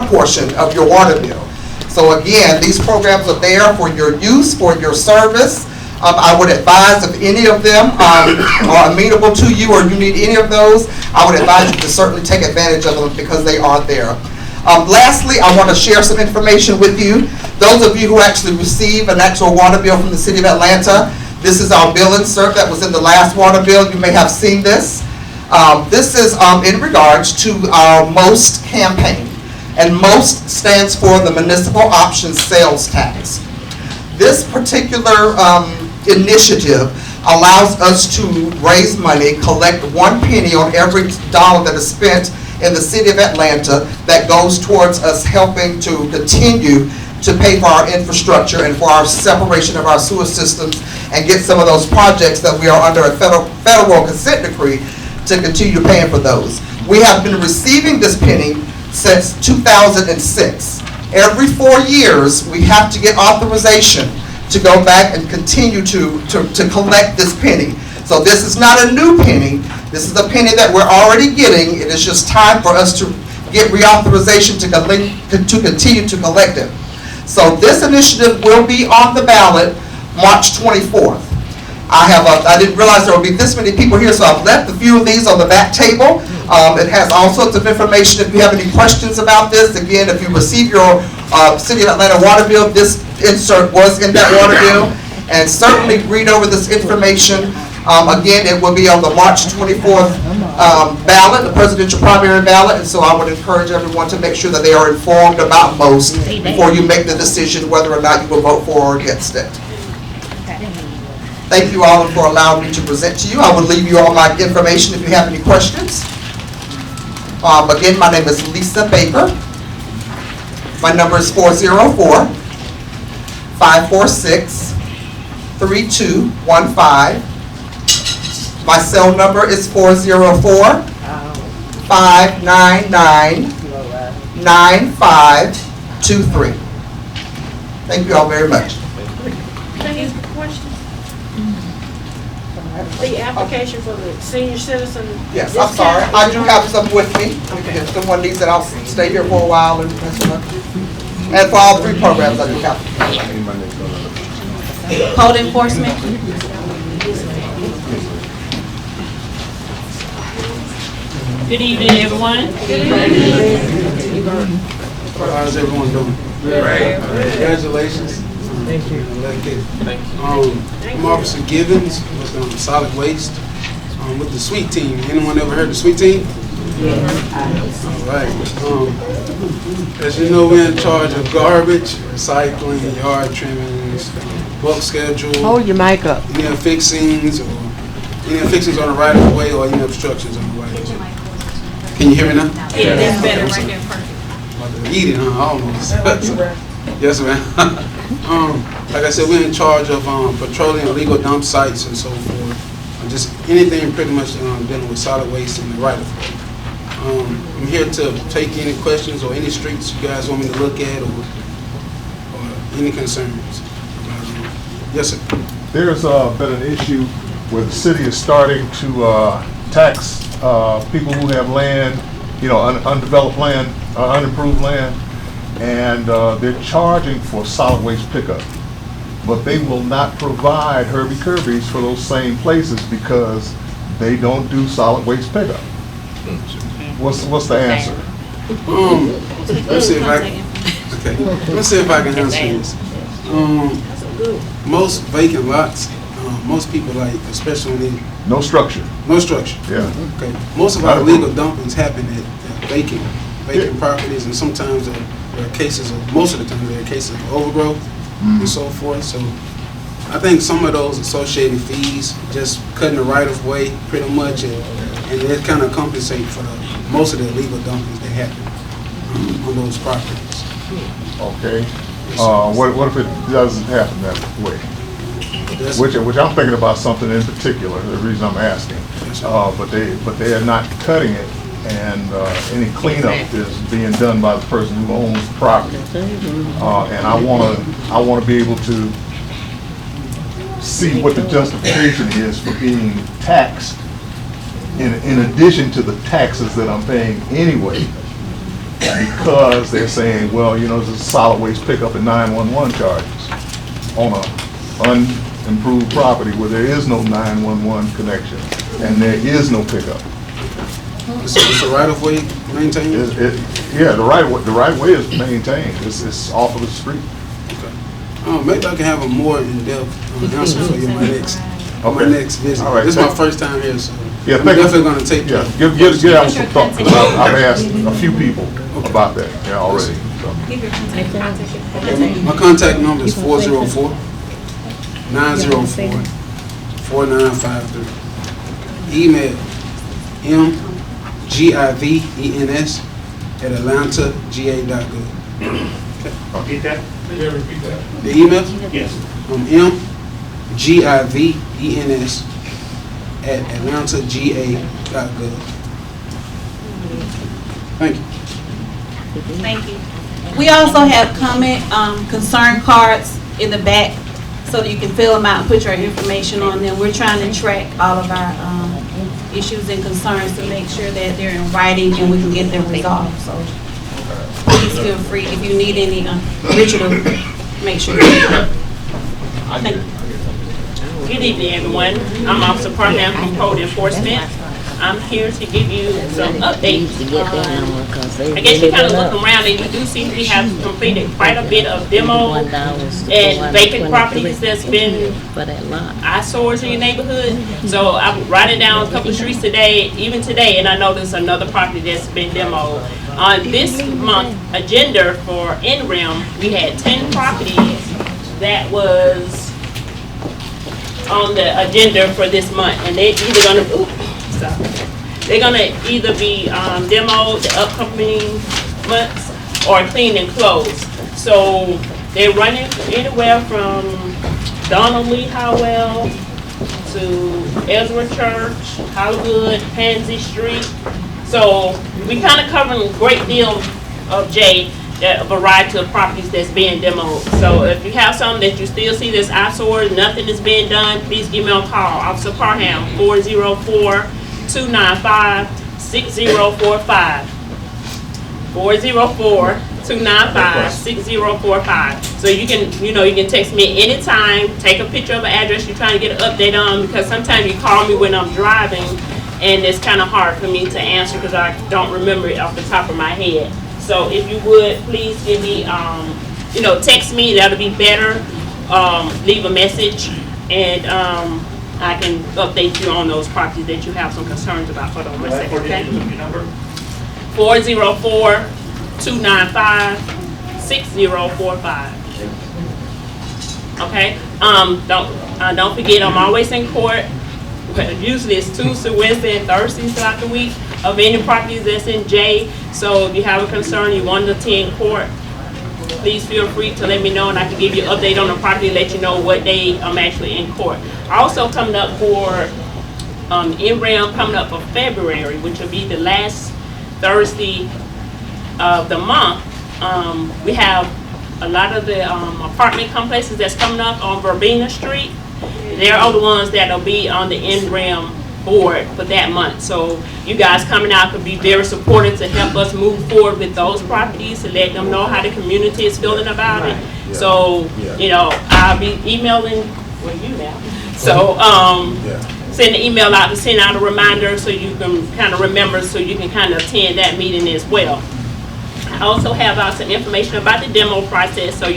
portion of your water bill. So again, these programs are there for your use, for your service. I would advise if any of them are amenable to you or you need any of those, I would advise you to certainly take advantage of them because they are there. Lastly, I want to share some information with you. Those of you who actually receive an actual water bill from the City of Atlanta, this is our bill insert that was in the last water bill. You may have seen this. This is in regards to our MOST campaign. And MOST stands for the Municipal Options Sales Tax. This particular initiative allows us to raise money, collect 1 penny on every dollar that is spent in the City of Atlanta that goes towards us helping to continue to pay for our infrastructure and for our separation of our sewer systems and get some of those projects that we are under a federal consent decree to continue paying for those. We have been receiving this penny since 2006. Every 4 years, we have to get authorization to go back and continue to collect this penny. So this is not a new penny. This is a penny that we're already getting. It is just time for us to get reauthorization to continue to collect it. So this initiative will be on the ballot March 24th. I didn't realize there would be this many people here, so I've left a few of these on the back table. It has all sorts of information. If you have any questions about this, again, if you receive your City of Atlanta water bill, this insert was in that water bill. And certainly read over this information. Again, it will be on the March 24th ballot, the presidential primary ballot, and so I would encourage everyone to make sure that they are informed about MOST before you make the decision whether or not you will vote for or against it. Thank you all for allowing me to present to you. I will leave you all my information if you have any questions. Again, my name is Lisa Baker. My number is 404-546-3215. My cell number is 404-599-9523. Thank you all very much. The application for the senior citizen. Yes, I'm sorry. I do have some with me. Okay. If someone needs it, I'll stay here for a while and for all 3 programs I do have. Code enforcement. Good evening, everyone. Good evening. How's everyone doing? Great. Congratulations. Thank you. Thank you. I'm Officer Givens with Solid Waste with the Sweet Team. Anyone ever heard of the Sweet Team? Yeah. All right. As you know, we're in charge of garbage, recycling, yard trimmings, bulk schedule. Hold your mic up. Any fixings on the right of way or any obstructions on the right of way. Can you hear me now? Yeah, that's better right there. Perfect. Eating, huh? Almost. Yes, ma'am. Like I said, we're in charge of patrolling illegal dump sites and so forth. Just anything pretty much dealing with solid waste in the right of way. I'm here to take any questions or any streets you guys want me to look at or any concerns. Yes, sir. There's been an issue where the city is starting to tax people who have land, undeveloped land, unimproved land, and they're charging for solid waste pickup. But they will not provide Herbie Kirby's for those same places because they don't do solid waste pickup. What's the answer? Let's see if I can answer this. Most vacant lots, most people like, especially when they no structure. No structure. Yeah. Okay. Most of our illegal dumpings happen at vacant properties, and sometimes there are cases of, most of the time there are cases of overgrowth and so forth. So I think some of those associated fees, just cutting the right of way pretty much, and they kind of compensate for most of the illegal dumpings that happen on those properties. Okay. What if it doesn't happen that way? Which I'm thinking about something in particular. The reason I'm asking, but they are not cutting it, and any cleanup is being done by the person who owns the property. And I want to be able to see what the justification is for being taxed in addition to the taxes that I'm paying anyway because they're saying, well, you know, there's a solid waste pickup and 911 charges on a unimproved property where there is no 911 connection and there is no pickup. Is the right of way maintained? Yeah, the right way is maintained. It's off of the street. Maybe I can have a more in-depth answer for you on my next visit. All right, This is my first time here, so yeah, I'm definitely going to take Yeah, care. give out some thought, because I've asked a few people about that, yeah, already. So. My contact number is 404-904-4953. Email mgivens@atlantag.gov. Repeat that? Yeah, repeat that. The email? Yes. mgivens@atlantag.gov. Thank you. Thank you. We also have concern cards in the back so that you can fill them out and put your information on them. We're trying to track all of our issues and concerns to make sure that they're in writing and we can get them resolved. So please feel free, if you need any, Richard will make sure. Thank you. Good evening, everyone. I'm Officer Parham from Code Enforcement. I'm here to give you some updates. I guess you kind of look around and you do see we have completed quite a bit of demo and vacant properties that's been eyesores in your neighborhood. So I'm riding down a couple of streets today, even today, and I noticed another property that's been demoed. On this month's agenda for NREM, we had 10 properties that was on the agenda for this month, and they're either gonna, they're gonna either be demoed the upcoming months or cleaned and closed. So they're running anywhere from Donald Lee Howell to Ezra Church, Hollywood, Pansy Street. So we kind of covering a great deal of J, a variety of properties that's being demoed. So if you have something that you still see that's eyesore, nothing is being done, please give me a call. Officer Parham, 404-295-6045. 404-295-6045. So you can, you can text me anytime, take a picture of an address you're trying to get an update on, because sometimes you call me when I'm driving and it's kind of hard for me to answer because I don't remember it off the top of my head. So if you would, please give me, text me, that'll be better. Leave a message, and I can update you on those properties that you have some concerns about. Hold on one second, okay? 404-295-6045. Okay? Don't forget, I'm always in court. Usually it's Tuesday, Wednesday, and Thursdays throughout the week of any properties that's in J. So if you have a concern, you want to attend court, please feel free to let me know, and I can give you an update on the property, let you know what day I'm actually in court. Also coming up for NREM coming up for February, which will be the last Thursday of the month. We have a lot of the apartment complexes that's coming up on Verbena Street. They're all the ones that will be on the NREM board for that month. So you guys coming out could be very supportive to help us move forward with those properties, to let them know how the community is feeling about it. Yeah. So, I'll be emailing you now. So, send an email out to send out a reminder so you can kind of remember, so you can kind of attend that meeting as well. I also have some information about the demo process. So,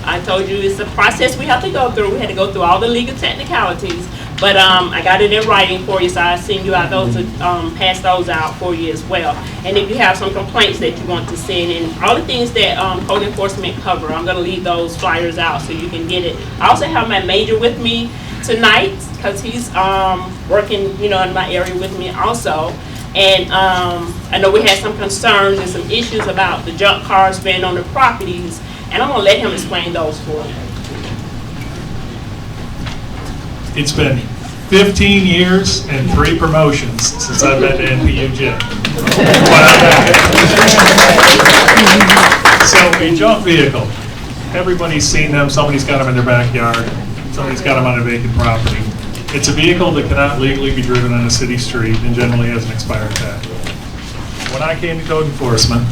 I told you it's a process we have to go through. We had to go through all the legal technicalities, but I got it in writing for you, so I'll send you out those, pass those out for you as well. And if you have some complaints that you want to send in, all the things that code enforcement cover, I'm going to leave those flyers out so you can get it. I also have my major with me tonight because he's working, in my area with me also. And I know we had some concerns and some issues about the junk cars being on the properties, and I'm going to let him explain those for you. It's been 15 years and 3 promotions since I've been to NPU-J. So a junk vehicle, everybody's seen them. Somebody's got them in their backyard. Somebody's got them on a vacant property. It's a vehicle that cannot legally be driven on a city street and generally has an expired tag. When I came to code enforcement,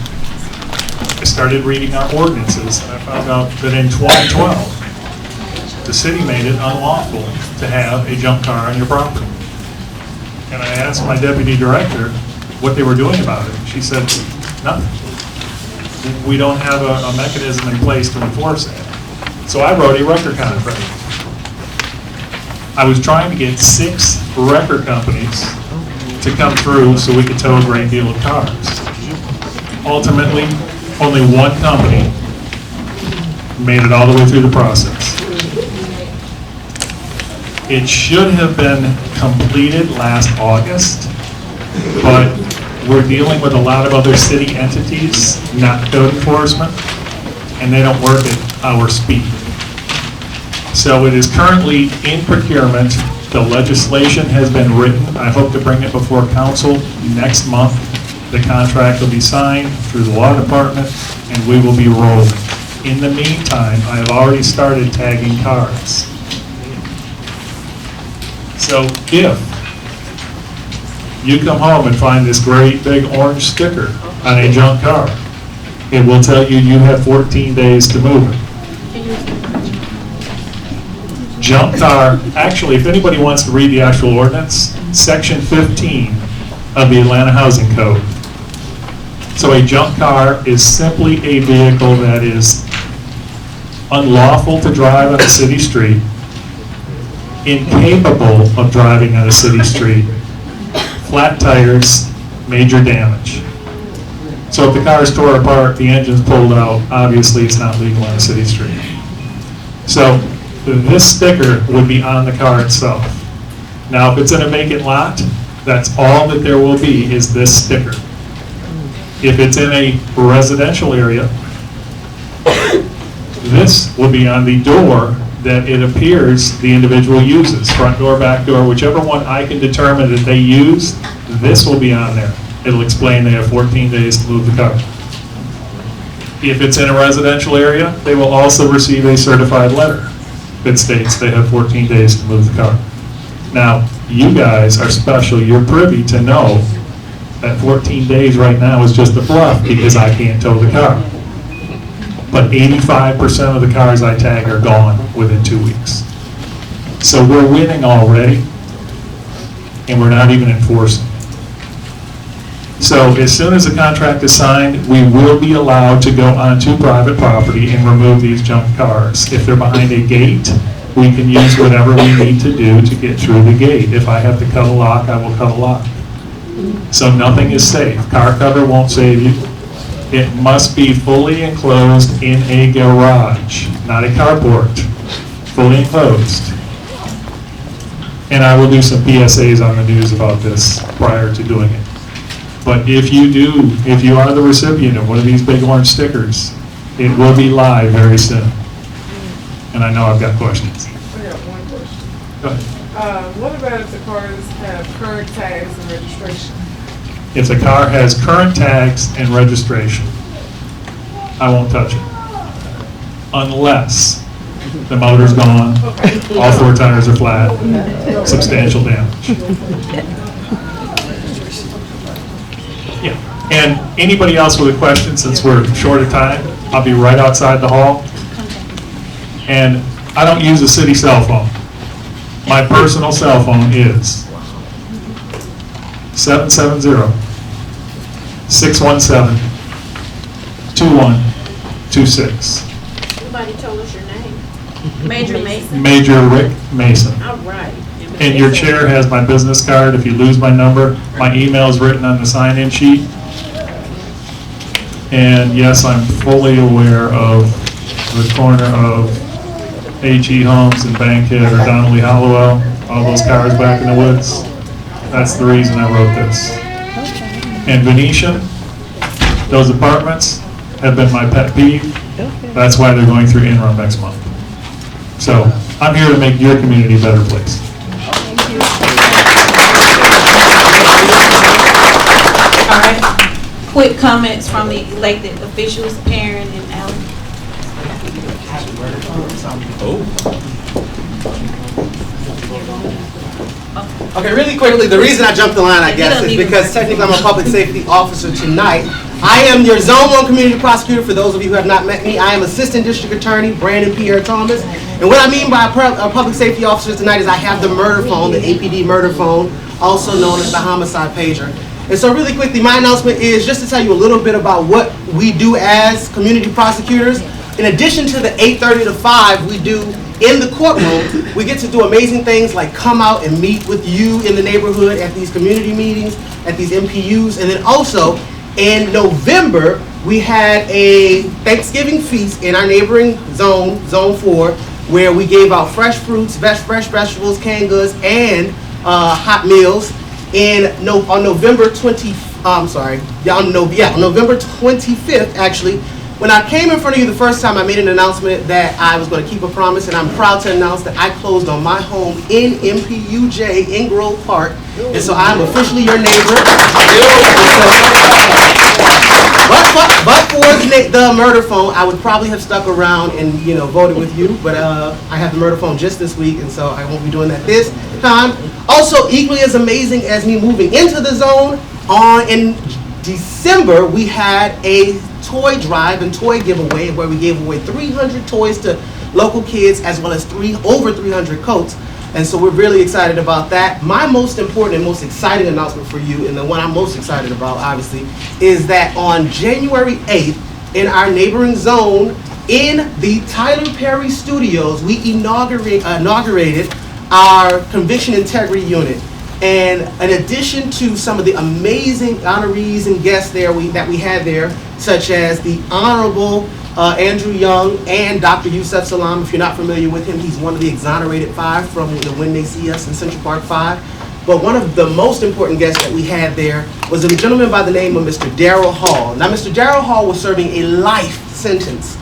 started reading our ordinances, and I found out that in 2012, the city made it unlawful to have a junk car on your property. And I asked my deputy director what they were doing about it. She said, nothing. We don't have a mechanism in place to enforce it. So I wrote a record contract. I was trying to get 6 record companies to come through so we could tow a great deal of cars. Ultimately, only one company made it all the way through the process. It should have been completed last August, but we're dealing with a lot of other city entities, not code enforcement, and they don't work at our speed. So it is currently in procurement. The legislation has been written. I hope to bring it before council next month. The contract will be signed through the law department, and we will be rolling. In the meantime, I have already started tagging cars. So if you come home and find this great big orange sticker on a junk car, it will tell you you have 14 days to move it. Junk car, actually, if anybody wants to read the actual ordinance, section 15 of the Atlanta Housing Code. So a junk car is simply a vehicle that is unlawful to drive on a city street, incapable of driving on a city street, flat tires, major damage. So if the car is tore apart, the engine's pulled out, obviously it's not legal on a city street. So this sticker would be on the car itself. Now if it's in a vacant lot, that's all that there will be is this sticker. If it's in a residential area, this will be on the door that it appears the individual uses, front door, back door, whichever one I can determine that they use, this will be on there. It'll explain they have 14 days to move the car. If it's in a residential area, they will also receive a certified letter that states they have 14 days to move the car. Now, you guys are special. You're privy to know that 14 days right now is just a bluff because I can't tow the car. But 85% of the cars I tag are gone within 2 weeks. So we're winning already, and we're not even enforcing. So as soon as the contract is signed, we will be allowed to go onto private property and remove these junk cars. If they're behind a gate, we can use whatever we need to do to get through the gate. If I have to cut a lock, I will cut a lock. So nothing is safe. Car cover won't save you. It must be fully enclosed in a garage, not a carport, fully enclosed. And I will do some PSAs on the news about this prior to doing it. But if you are the recipient of one of these big orange stickers, it will be live very soon. And I know I've got questions. I got one question. Go ahead. What about if the cars have current tags and registration? If the car has current tags and registration, I won't touch it. Unless the motor's gone, all 4 tires are flat, substantial damage. Yeah, and anybody else with a question, since we're short of time, I'll be right outside the hall. And I don't use a city cell phone. My personal cell phone is 770-617-2126. Nobody told us your name. Major Mason. Major Rick Mason. All right. And your chair has my business card. If you lose my number, my email is written on the sign-in sheet. And yes, I'm fully aware of the corner of H.E. Homes and Bankhead or Donnelly Hollowell, all those cars back in the woods. That's the reason I wrote this. And Venetian, those apartments have been my pet peeve. That's why they're going through interim next month. So I'm here to make your community a better place. All right. Quick comments from the elected officials, Perrin and Allen. Okay, really quickly, the reason I jumped the line, I You guess, don't is need to- because technically I'm a public safety officer tonight, I am your Zone 1 Community Prosecutor. For those of you who have not met me, I am Assistant District Attorney Brandon Pierre Thomas. And what I mean by a public safety officer tonight is I have the murder phone, the APD murder phone, also known as the homicide pager. And so really quickly, my announcement is just to tell you a little bit about what we do as community prosecutors. In addition to the 8:30 to 5 we do in the courtroom, we get to do amazing things like come out and meet with you in the neighborhood at these community meetings, at these NPUs, and then also in November, we had a Thanksgiving feast in our neighboring zone, Zone 4, where we gave out fresh fruits, fresh vegetables, canned goods, and hot meals. On November 25th, actually, when I came in front of you the first time, I made an announcement that I was going to keep a promise, and I'm proud to announce that I closed on my home in NPU-J in Grove Park, and so I'm officially your neighbor. But for the murder phone, I would probably have stuck around and voted with you, but I have the murder phone just this week, and so I won't be doing that this time. Also, equally as amazing as me moving into the zone, in December, we had a toy drive and toy giveaway where we gave away 300 toys to local kids as well as over 300 coats. And so we're really excited about that. My most important and most exciting announcement for you, and the one I'm most excited about, obviously, is that on January 8th, in our neighboring zone, in the Tyler Perry Studios, we inaugurated our Conviction Integrity Unit. And in addition to some of the amazing honorees and guests that we had there, such as the Honorable Andrew Young and Dr. Yusef Salam. If you're not familiar with him, he's one of the exonerated 5 from the When They See Us in Central Park 5. But one of the most important guests that we had there was a gentleman by the name of Mr. Darrell Hall. Now, Mr. Darrell Hall was serving a life sentence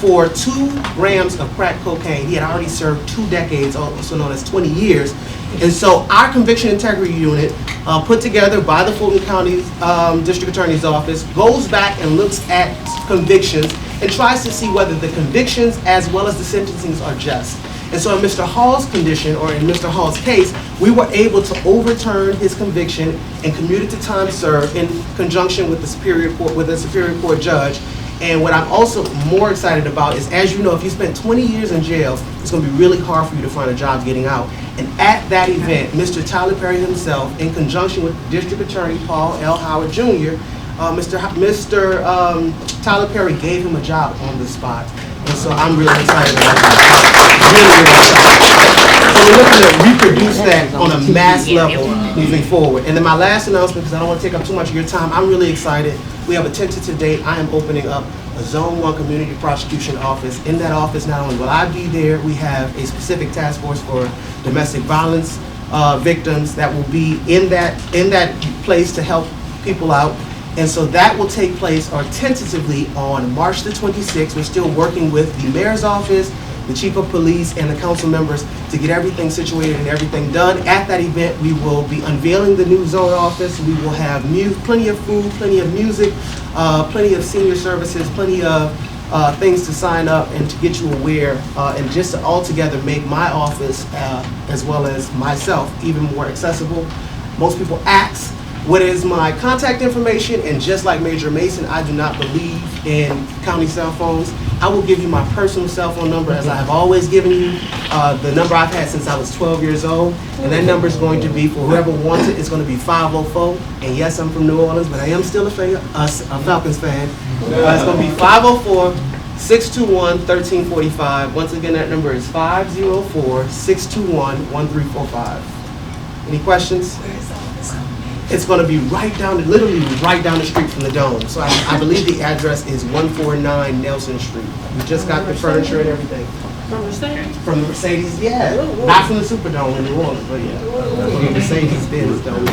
for 2 grams of crack cocaine. He had already served 2 decades, also known as 20 years. And so our Conviction Integrity Unit, put together by the Fulton County District Attorney's Office, goes back and looks at convictions and tries to see whether the convictions as well as the sentencings are just. And so in Mr. Hall's condition, or in Mr. Hall's case, we were able to overturn his conviction and commute it to time served in conjunction with the Superior Court judge. And what I'm also more excited about is, as you know, if you spent 20 years in jail, it's going to be really hard for you to find a job getting out. And at that event, Mr. Tyler Perry himself, in conjunction with District Attorney Paul L. Howard Jr., Mr. Tyler Perry gave him a job on the spot. And so I'm really excited about that. Really, really excited. So we're looking to reproduce that on a mass level moving forward. And then my last announcement, because I don't want to take up too much of your time, I'm really excited. We have a tentative date. I am opening up a Zone 1 Community Prosecution Office. In that office, not only will I be there, we have a specific task force for domestic violence victims that will be in that place to help people out. And so that will take place, or tentatively, on March the 26th. We're still working with the mayor's office, the chief of police, and the council members to get everything situated and everything done. At that event, we will be unveiling the new zone office. We will have plenty of food, plenty of music, plenty of senior services, plenty of things to sign up and to get you aware, and just to all together make my office, as well as myself, even more accessible. Most people ask, what is my contact information? And just like Major Mason, I do not believe in county cell phones. I will give you my personal cell phone number, as I have always given you, the number I've had since I was 12 years old. And that number is going to be, for whoever wants it, it's going to be 504. And yes, I'm from New Orleans, but I am still a Falcons fan. It's going to be 504-621-1345. Once again, that number is 504-621-1345. Any questions? It's going to be literally right down the street from the Dome. So I believe the address is 149 Nelson Street. We just got the furniture and everything. From Mercedes? From the Mercedes, yeah. Not from the Superdome in New Orleans, but yeah. From the Mercedes-Benz Dome.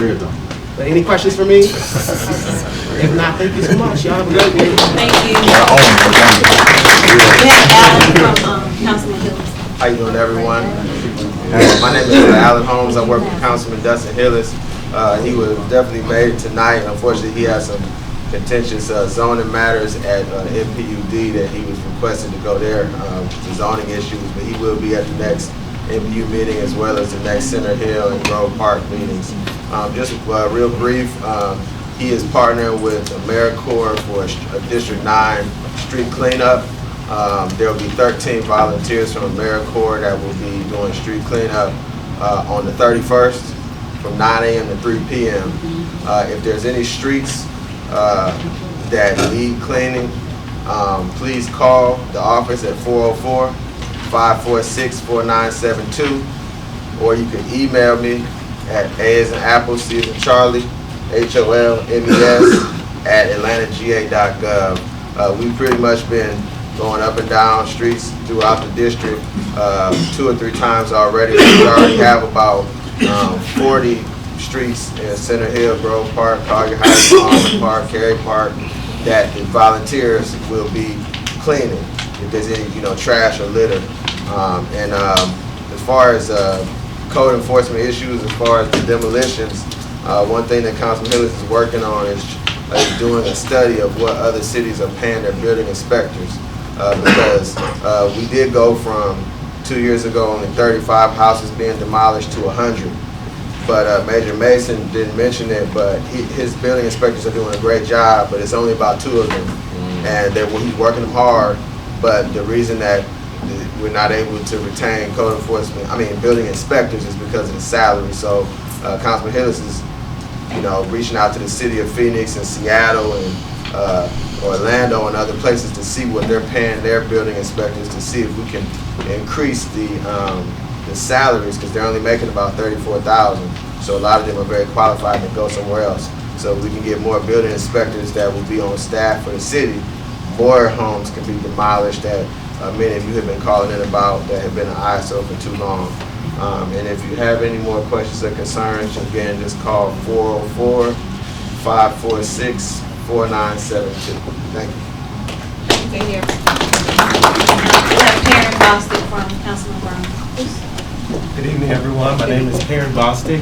But any questions for me? If not, thank you so much. Y'all have a great day. Thank you. We have Alan from Councilman Hillis. How you doing, everyone? My name is Alan Holmes. I work with Councilman Dustin Hillis. He would have definitely made it tonight. Unfortunately, he had some contentious zoning matters at NPU-D that he was requested to go there, to zoning issues, but he will be at the next NPU meeting as well as the next Center Hill and Grove Park meetings. Just real brief, He is partnering with AmeriCorps for a District 9 street cleanup. There will be 13 volunteers from AmeriCorps that will be doing street cleanup on the 31st from 9 a.m. to 3 p.m. If there's any streets that need cleaning, please call the office at 404-546-4972, or you can email me at A as in Apple, C as in Charlie, HOLMES@atlantaga.gov. We've pretty much been going up and down streets throughout the district 2 or 3 times already. We already have about 40 streets in Center Hill, Grove Park, Collier Heights, Almond Park, Cary Park, that the volunteers will be cleaning if there's any, trash or litter. As far as code enforcement issues, as far as the demolitions, one thing that Councilman Hillis is working on is doing a study of what other cities are paying their building inspectors. Because we did go from 2 years ago only 35 houses being demolished to 100. But Major Mason didn't mention it, but his building inspectors are doing a great job, but it's only about 2 of them. And he's working them hard, but the reason that we're not able to retain building inspectors is because of the salary. So Councilman Hillis is, reaching out to the city of Phoenix and Seattle and Orlando and other places to see what they're paying their building inspectors, to see if we can increase the salaries, because they're only making about $34,000. So a lot of them are very qualified to go somewhere else. So we can get more building inspectors that will be on staff for the city. More homes can be demolished that many of you have been calling in about that have been an eyesore for too long. And if you have any more questions or concerns, again, just call 404-546-4972. Thank you. Okay, here. We have Karen Bostic from Councilman Brown. Good evening, everyone. My name is Perrin Bostic.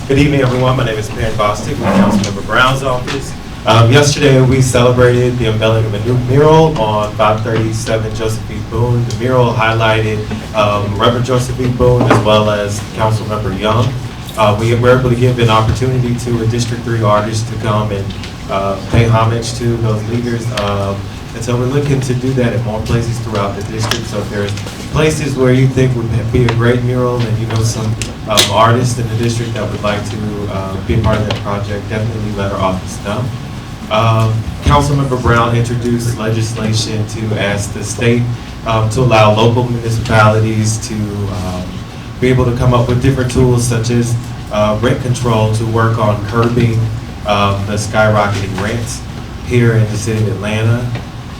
Good evening, everyone. My name is Perrin Bostic with Councilmember Brown's office. Yesterday, we celebrated the unveiling of a new mural on 537 Josephine Boone. The mural highlighted Reverend Josephine Boone as well as Councilmember Young. We were able to give an opportunity to a District 3 artist to come and pay homage to those leaders. And so we're looking to do that at more places throughout the district. So if there's places where you think would be a great mural and some artists in the district that would like to be a part of that project, definitely let our office know. Councilmember Brown introduced legislation to ask the state to allow local municipalities to be able to come up with different tools such as rent control to work on curbing the skyrocketing rents here in the city of Atlanta.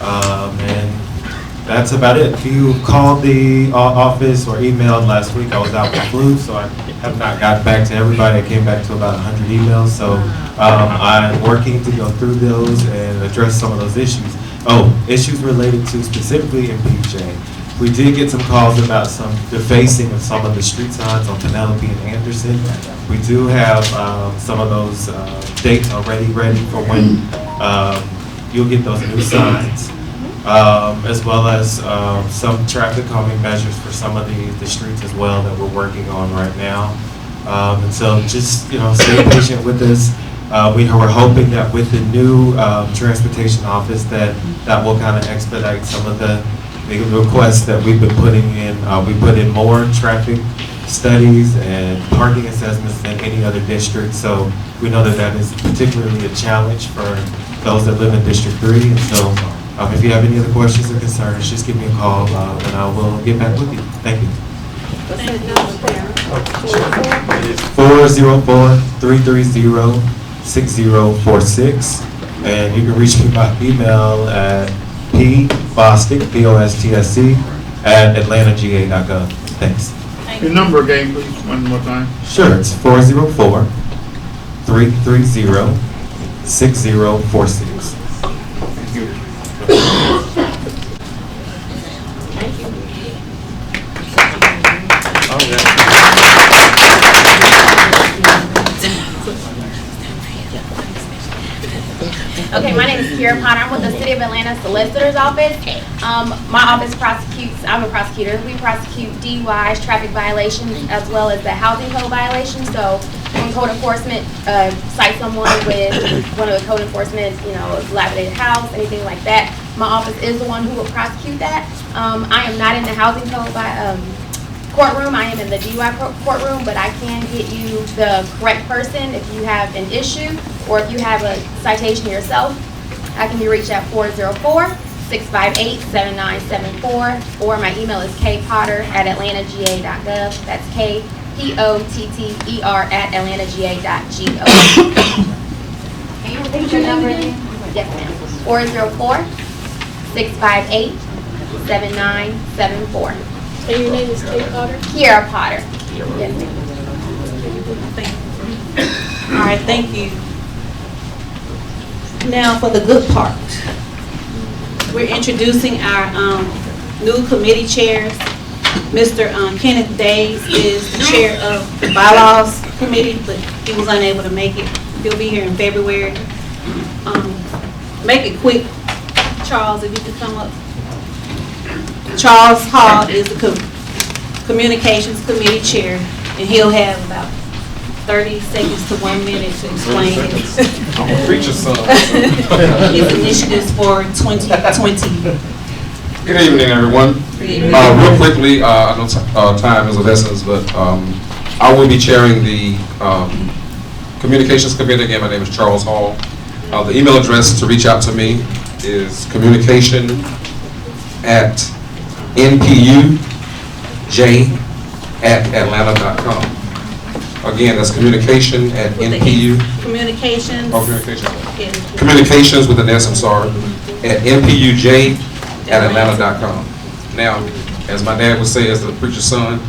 And that's about it. If you called the office or emailed last week, I was out with flu, so I have not gotten back to everybody. I came back to about 100 emails, so I'm working to go through those and address some of those issues. Issues related to specifically NPU-J. We did get some calls about some defacing of some of the street signs on Penelope and Anderson. We do have some of those dates already ready for when you'll get those new signs, as well as some traffic calming measures for some of the streets as well that we're working on right now. And so just, stay patient with us. We were hoping that with the new transportation office that will kind of expedite some of the requests that we've been putting in. We put in more traffic studies and parking assessments than any other district. So we know that is particularly a challenge for those that live in District 3. And so if you have any other questions or concerns, just give me a call and I will get back with you. Thank you. It is 404-330-6046. And you can reach me by email at pbostic, P-O-S-T-S-C, @atlantaga.gov. Thanks. Your number again, please, one more time. Sure, it's 404-330-6046. Thank you. Okay, my name is Kira Potter. I'm with the City of Atlanta Solicitor's Office. My office prosecutes, I'm a prosecutor, we prosecute DUIs, traffic violations, as well as the housing code violations. So when code enforcement cites someone with one of the code enforcement, a dilapidated house, anything like that, my office is the one who will prosecute that. I am not in the housing code courtroom. I am in the DUI courtroom, but I can get you the correct person if you have an issue or if you have a citation yourself. I can be reached at 404-658-7974, or my email is kpotter@atlantaga.gov. That's KPOTTER@atlantaga.gov. Can you repeat your number again? Yes, ma'am. 404-658-7974. And your name is Kate Potter? Kiera Potter. Yes, ma'am. All right, thank you. Now for the good part. We're introducing our new committee chairs. Mr. Kenneth Days is the chair of the bylaws committee, but he was unable to make it. He'll be here in February. Make it quick, Charles, if you could come up. Charles Hall is the communications committee chair, and he'll have about 30 seconds to 1 minute to explain I'm a preacher's son. his initiatives for 2020. Good evening, everyone. Real quickly, I know time is of essence, but I will be chairing the communications committee. Again, my name is Charles Hall. The email address to reach out to me is communication@npu-j@atlanta.com. Again, that's communication@npu. Communications. Oh, communication. Communications with an S, I'm sorry, at NPU-J@atlanta.com. Now, as my dad would say, as the preacher's son,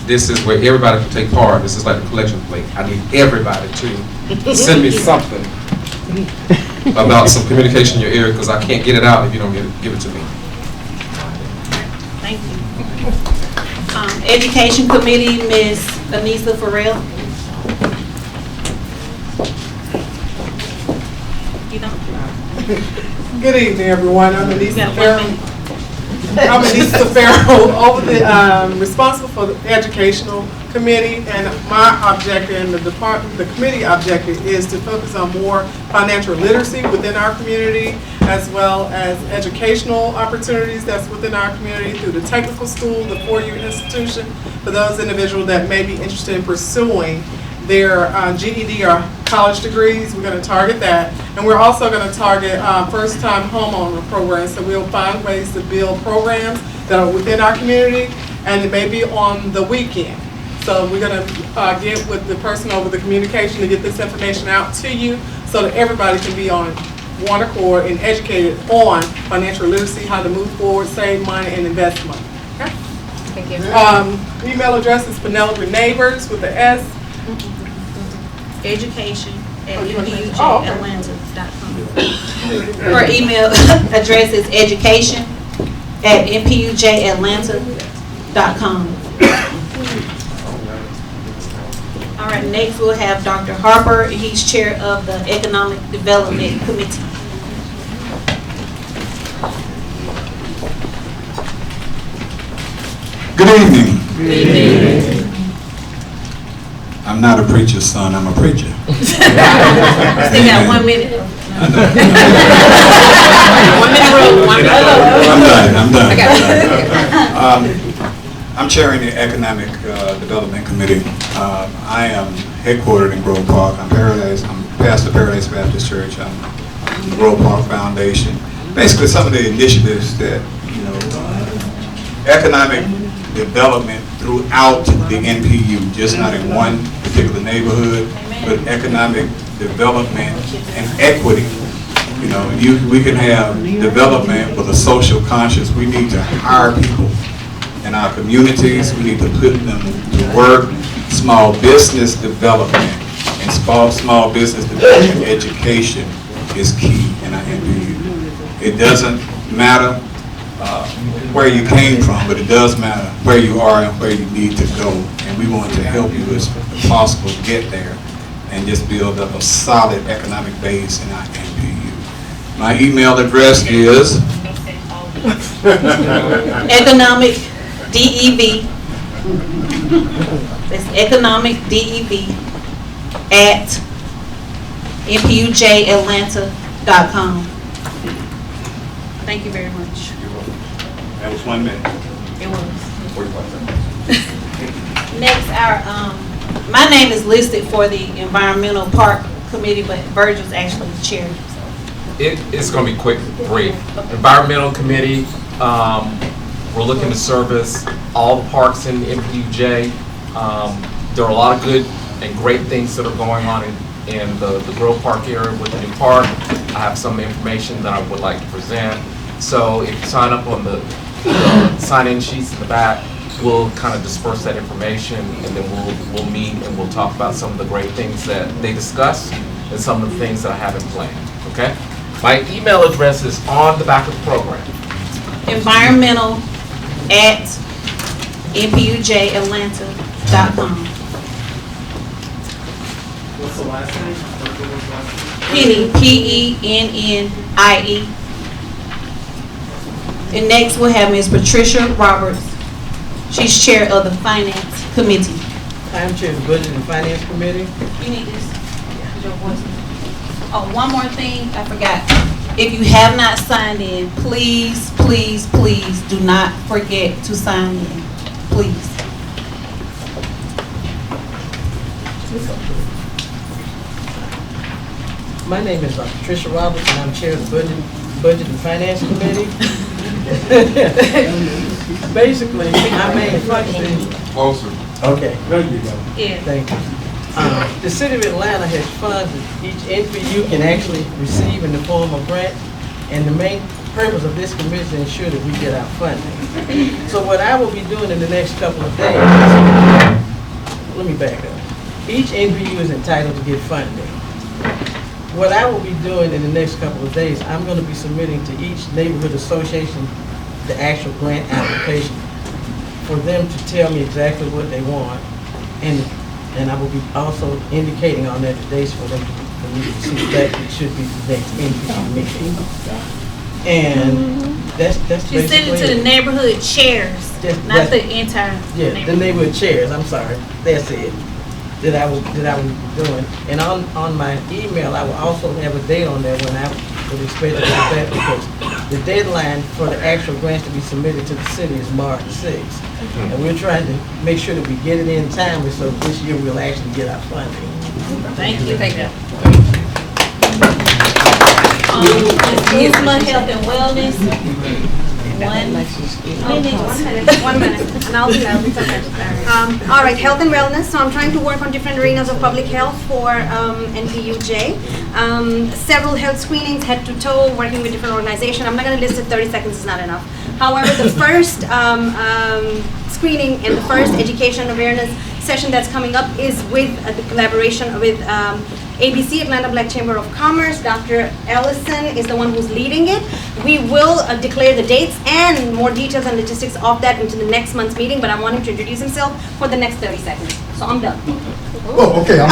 this is where everybody can take part. This is like a collection plate. I need everybody to send me something about some communication in your area, because I can't get it out if you don't give it to me. Thank you. Education Committee, Ms. Anissa Farrell. Good evening, everyone. I'm Anissa Farrell. Over the responsible for the educational committee, and my objective and the committee objective is to focus on more financial literacy within our community, as well as educational opportunities that's within our community through the technical school, the four-year institution, for those individuals that may be interested in pursuing their GED or college degrees. We're going to target that, and we're also going to target first-time homeowner programs. So we'll find ways to build programs that are within our community, and it may be on the weekend. So we're going to get with the person over the communication to get this information out to you, so that everybody can be on one accord and educated on financial literacy, how to move forward, save money, and invest money. Okay? Thank you. Email address is Penelope Neighbors with the S. Education@npujAtlanta.com. Her email address is education@npujAtlanta.com. All right, next we'll have Dr. Harper. He's chair of the Economic Development Committee. Good evening. Good evening. I'm not a preacher's son, I'm a preacher. Still got 1 minute. I'm done. I'm chairing the Economic Development Committee. I am headquartered in Grove Park. I'm pastor Paradise Baptist Church. I'm the Grove Park Foundation. Basically, some of the initiatives that, economic development throughout the NPU, just not in one particular neighborhood, but economic development and equity. We can have development with a social conscience. We need to hire people in our communities. We need to put them to work. Small business development and small business development education is key in our NPU. It doesn't matter where you came from, but it does matter where you are and where you need to go. And we want to help you as possible to get there and just build up a solid economic base in our NPU. My email address is Economic DEV. That's Economic DEV at NPU-J-Atlanta.com. Thank you very much. That was 1 minute. It was. 45 seconds. Next, my name is listed for the Environmental Park Committee, but Virgil's actually the chair. It's going to be quick, brief. Environmental Committee, we're looking to service all the parks in NPU-J. There are a lot of good and great things that are going on in the Grove Park area with the new park. I have some information that I would like to present. So if you sign up on the sign-in sheets in the back, we'll kind of disperse that information, and then we'll meet and we'll talk about some of the great things that they discuss and some of the things that I have in plan, okay? My email address is on the back of the program. Environmental at NPUJAtlanta.com. What's the last name? Penny, P-E-N-N-I-E. And next we'll have Ms. Patricia Roberts. She's chair of the Finance Committee. I'm chair of the Budget and Finance Committee. You need this? Your voice. Oh, one more thing I forgot. If you have not signed in, please, please, please do not forget to sign in. Please. My name is Patricia Roberts, and I'm chair of the Budget and Finance Committee. Basically, my main function. Closer. Okay, there you go. Yeah. Thank you. The City of Atlanta has funds that each NPU can actually receive in the form of grant, and the main purpose of this committee is to ensure that we get our funding. So what I will be doing in the next couple of days, let me back up. Each NPU is entitled to get funding. What I will be doing in the next couple of days, I'm going to be submitting to each neighborhood association the actual grant application for them to tell me exactly what they want, and I will be also indicating on that the dates for them for me to see that it should be the next NPU meeting. And that's You send it to the neighborhood chairs, not the entire yeah, the neighborhood chairs, I'm sorry, that's it, that I will be doing. And on my email, I will also have a date on there when I would expect to get that, because the deadline for the actual grants to be submitted to the city is March 6th. And we're trying to make sure that we get it in time, so this year we'll actually get our funding. Thank you. Thank you. Isma Health and Wellness. 1 minute. And I'll do that. It's okay. All right, health and wellness. So I'm trying to work on different arenas of public health for NPU-J. Several health screenings, head to toe, working with different organizations. I'm not going to list it, 30 seconds is not enough. However, the first screening and the first education awareness session that's coming up is with the collaboration with ABC, Atlanta Black Chamber of Commerce. Dr. Ellison is the one who's leading it. We will declare the dates and more details and logistics of that into the next month's meeting, but I want him to introduce himself for the next 30 seconds. So I'm done. Oh, okay.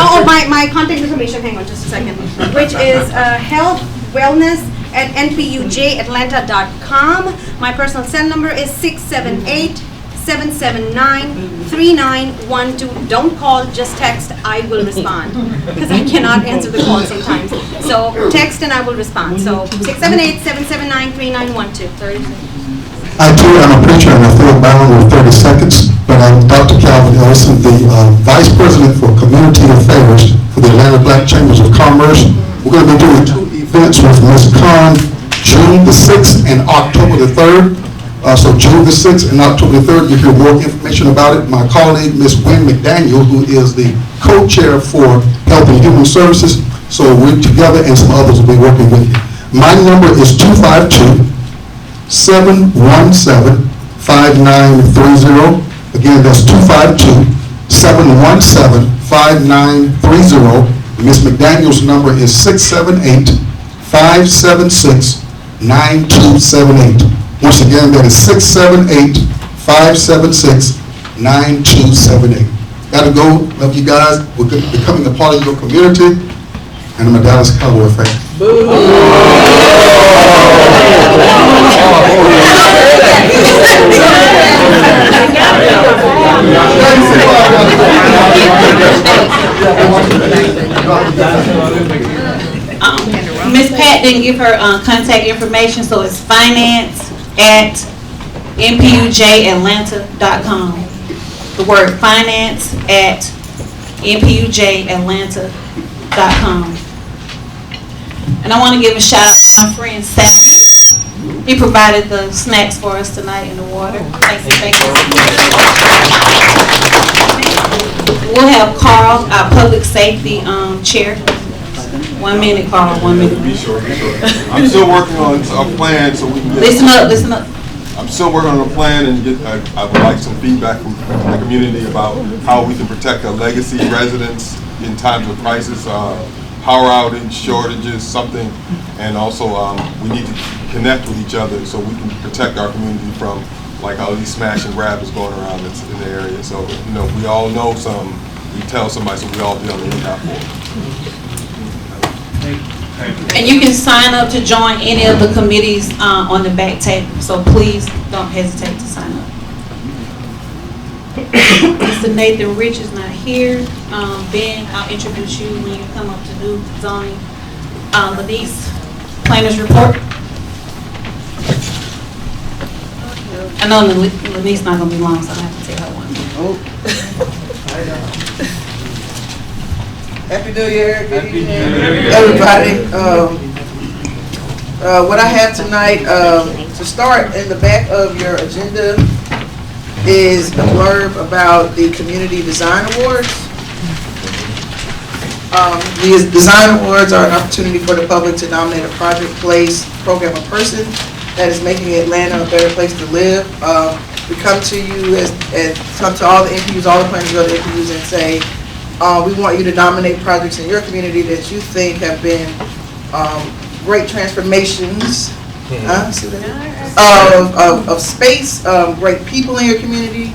My contact information, hang on just a second, which is health, wellness, at NPUJAtlanta.com. My personal cell number is 678-779-3912. Don't call, just text, I will respond. Because I cannot answer the call sometimes. So text and I will respond. So 678-779-3912. 30 seconds. I too am a preacher and I feel bound with 30 seconds, but I'm Dr. Calvin Ellison, the Vice President for Community Affairs for the Atlanta Black Chambers of Commerce. We're going to be doing 2 events with Ms. Khan, June the 6th and October the 3rd. So June the 6th and October the 3rd, you hear more information about it. My colleague, Ms. Gwen McDaniel, who is the co-chair for Health and Human Services. So we together and some others will be working with you. My number is 252-717-5930. Again, that's 252-717-5930. Ms. McDaniel's number is 678-576-9278. Once again, that is 678-576-9278. Gotta go. Love you guys. We're becoming a part of your community. And I'm a Dallas Cowboy fan. Boo! didn't give her contact information, so it's finance@npujatlanta.com. The word finance@npujatlanta.com. And I want to give a shout out to my friend Salmon. He provided the snacks for us tonight and the water. Thank you. We'll have Carl, our public safety chair. 1 minute, Carl, 1 minute. Be sure. I'm still working on a plan so we can get... Listen up. I'm still working on a plan and I would like some feedback from the community about how we can protect our legacy residents in times of crisis, power outage, shortages, something. And also we need to connect with each other so we can protect our community from like all these smash and grab is going around that's in the area. So, you know, we all know some, we tell somebody, so we all be on the lookout for it. And you can sign up to join any of the committees on the back table, so please don't hesitate to sign up. Mr. Nathan Rich is not here. Ben, I'll introduce you when you come up to do zoning. Lenise, planners report. I know Lenise not gonna be long, so I have to tell her one. Happy New Year, good evening, everybody. What I have tonight, to start in the back of your agenda is a blurb about the Community Design Awards. These Design Awards are an opportunity for the public to nominate a project, place, program, or person that is making Atlanta a better place to live. We come to you come to all the NPUs, all the planners go to NPUs and say, we want you to nominate projects in your community that you think have been great transformations of space, great people in your community.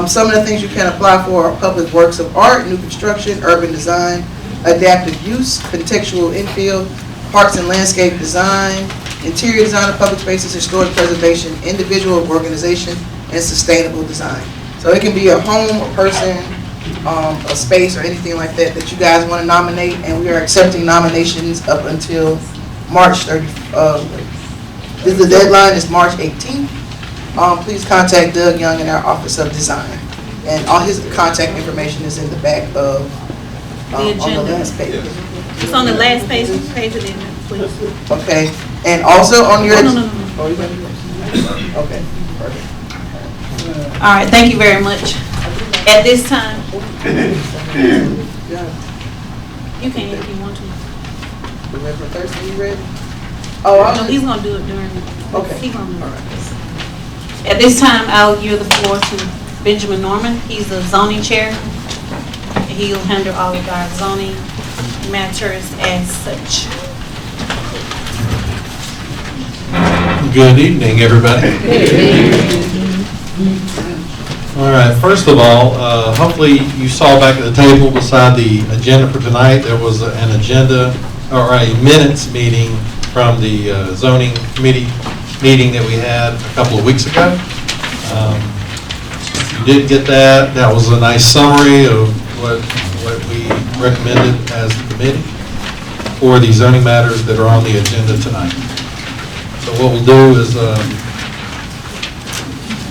Some of the things you can apply for are public works of art, new construction, urban design, adaptive use, contextual infill, parks and landscape design, interior design of public spaces, historic preservation, individual organization, and sustainable design. So it can be a home, a person, a space, or anything like that that you guys want to nominate, and we are accepting nominations up until March 30th. The deadline is March 18th. Please contact Doug Young in our Office of Design, and all his contact information is in the back of the agenda. on the last page. It's on the last page of it, please. Okay, and also on your... No. Okay, perfect. All right, thank you very much. At this time, you can if you want to. We're ready for Thursday, you ready? No, he's going to do it during. Okay. He's going to do it. At this time, I'll yield the floor to Benjamin Norman. He's the zoning chair. He'll handle all of our zoning matters as such. Good evening, everybody. All right, first of all, hopefully you saw back at the table beside the agenda for tonight, there was an agenda or a minutes meeting from the zoning committee meeting that we had a couple of weeks ago. If you did get that, that was a nice summary of what we recommended as the committee for the zoning matters that are on the agenda tonight. So what we'll do is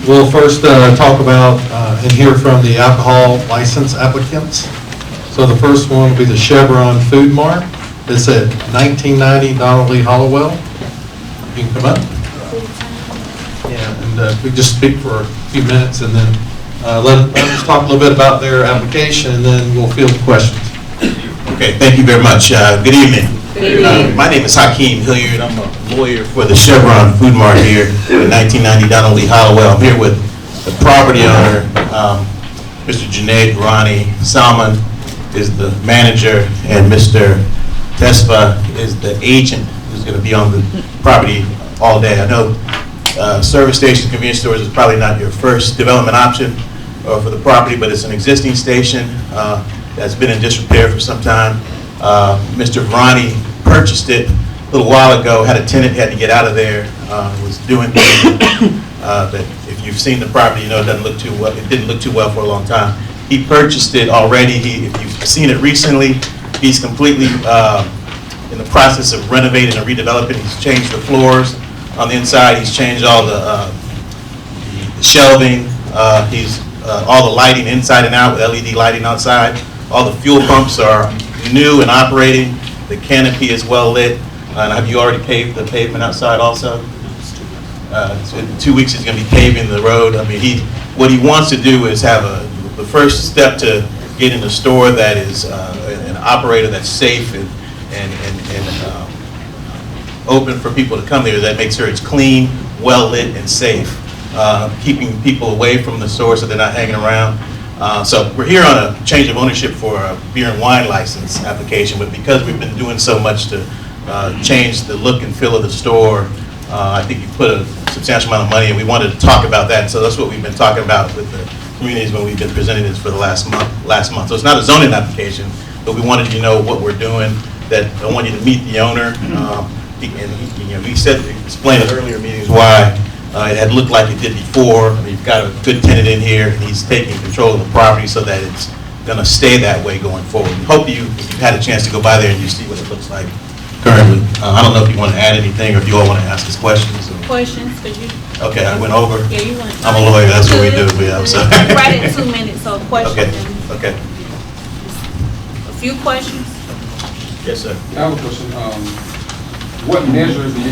we'll first talk about and hear from the alcohol license applicants. So the first one will be the Chevron Food Mart. It's at 1990 Donald Lee Hollowell. You can come up. Yeah, and we just speak for a few minutes and then let us talk a little bit about their application and then we'll field questions. Okay, thank you very much. Good evening. My name is Hakeem Hilliard. I'm a lawyer for the Chevron Food Mart here at 1990 Donald Lee Hollowell. I'm here with the property owner, Mr. Junaid Rani. Salman is the manager, and Mr. Tesfa is the agent who's going to be on the property all day. I know service stations, convenience stores is probably not your first development option for the property, but it's an existing station that's been in disrepair for some time. Mr. Rani purchased it a little while ago, had a tenant, had to get out of there, was doing things that if you've seen the property, you know it doesn't look too well. It didn't look too well for a long time. He purchased it already. If you've seen it recently, he's completely in the process of renovating and redeveloping. He's changed the floors on the inside. He's changed all the shelving. He's all the lighting inside and out with LED lighting outside. All the fuel pumps are new and operating. The canopy is well lit. And have you already paved the pavement outside also? So in 2 weeks he's going to be paving the road. I mean, what he wants to do is have the first step to getting a store that is an operator that's safe and open for people to come there. That makes sure it's clean, well lit, and safe. Keeping people away from the store so they're not hanging around. So we're here on a change of ownership for a beer and wine license application, but because we've been doing so much to change the look and feel of the store, I think you put a substantial amount of money, and we wanted to talk about that. And so that's what we've been talking about with the communities when we've been presenting this for the last month. So it's not a zoning application, but we wanted you to know what we're doing. That I want you to meet the owner. We explained in earlier meetings why it had looked like it did before. We've got a good tenant in here, and he's taking control of the property so that it's going to stay that way going forward. We hope you've had a chance to go by there and you see what it looks like currently. I don't know if you want to add anything or if you all want to ask us questions. Questions, because you. Okay, I went over. Yeah, you went. I'm a lawyer, that's what we do. Yeah, so. Right at 2 minutes, so questions. Okay. A few questions? Yes, sir. I have a question. What measures will you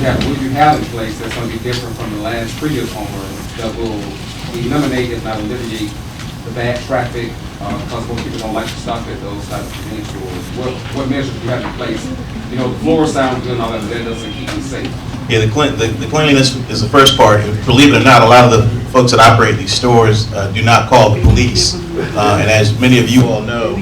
have in place that's going to be different from the last previous owner that will eliminate, if not alleviate, the bad traffic, because most people don't like to stop at those types of convenience stores? What measures do you have in place? You know, the floor sounds good and all that, but that doesn't keep them safe. Yeah, the cleanliness is the first part. Believe it or not, a lot of the folks that operate these stores do not call the police. And as many of you all know,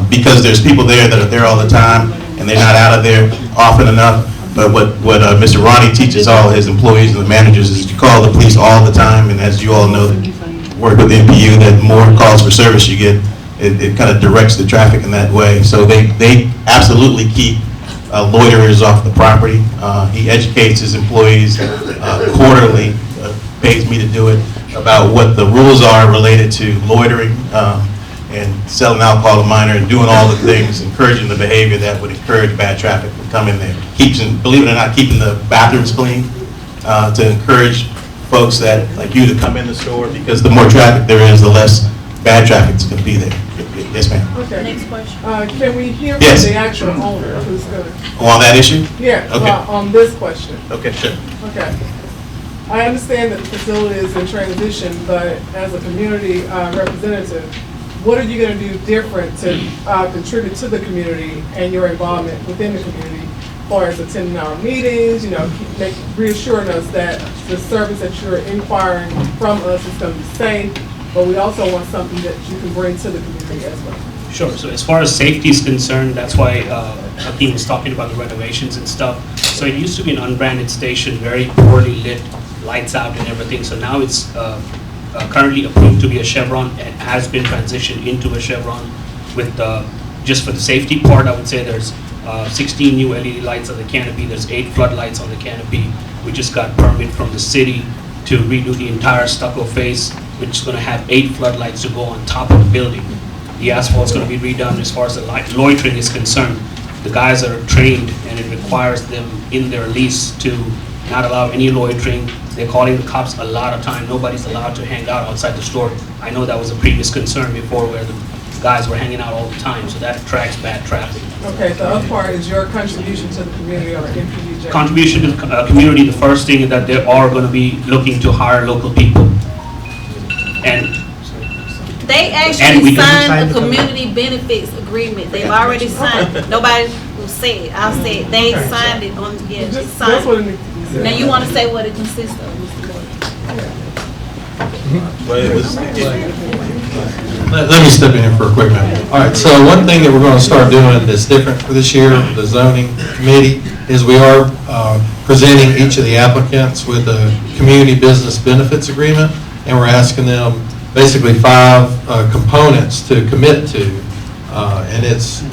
because there's people there that are there all the time and they're not out of there often enough. But what Mr. Ronnie teaches all his employees and the managers is to call the police all the time. And as you all know, work with NPU, that more calls for service you get, it kind of directs the traffic in that way. So they absolutely keep loiterers off the property. He educates his employees quarterly, pays me to do it, about what the rules are related to loitering and selling alcohol to minor and doing all the things, encouraging the behavior that would encourage bad traffic to come in there. Believe it or not, keeping the bathrooms clean to encourage folks that like you to come in the store, because the more traffic there is, the less bad traffic is going to be there. Yes, ma'am. Okay. Next question. Can we hear Yes. from the actual owner who's going to? On that issue? Yeah, Okay. well, on this question. Okay, sure. Okay. I understand that the facility is in transition, but as a community representative, what are you going to do different to contribute to the community and your involvement within the community, as far as attending our meetings, reassuring us that the service that you're inquiring from us is going to be safe, but we also want something that you can bring to the community as well. Sure. So as far as safety is concerned, that's why Hakeem was talking about the renovations and stuff. So it used to be an unbranded station, very poorly lit, lights out and everything. So now it's currently approved to be a Chevron and has been transitioned into a Chevron with just for the safety part. I would say there's 16 new LED lights on the canopy. There's 8 floodlights on the canopy. We just got permit from the city to redo the entire stucco face, which is going to have 8 floodlights to go on top of the building. The asphalt's going to be redone. As far as the loitering is concerned, the guys are trained and it requires them in their lease to not allow any loitering. They're calling the cops a lot of time. Nobody's allowed to hang out outside the store. I know that was a previous concern before where the guys were hanging out all the time, so that attracts bad traffic. Okay, the other part is your contribution to the community or NPU-J. Contribution to the community, the first thing is that they are going to be looking to hire local people. And They actually signed a community benefits agreement. They've already signed it. Nobody will say it. I'll say it. They signed it on, yeah, they signed That's what it it. needs to be said. Now you want to say what it consists of, Mr. Gordon? Well, it was, Let me step in here for a quick minute. All right, so one thing that we're going to start doing that's different for this year, the zoning committee, is we are presenting each of the applicants with a community business benefits agreement, and we're asking them basically 5 components to commit to, and it's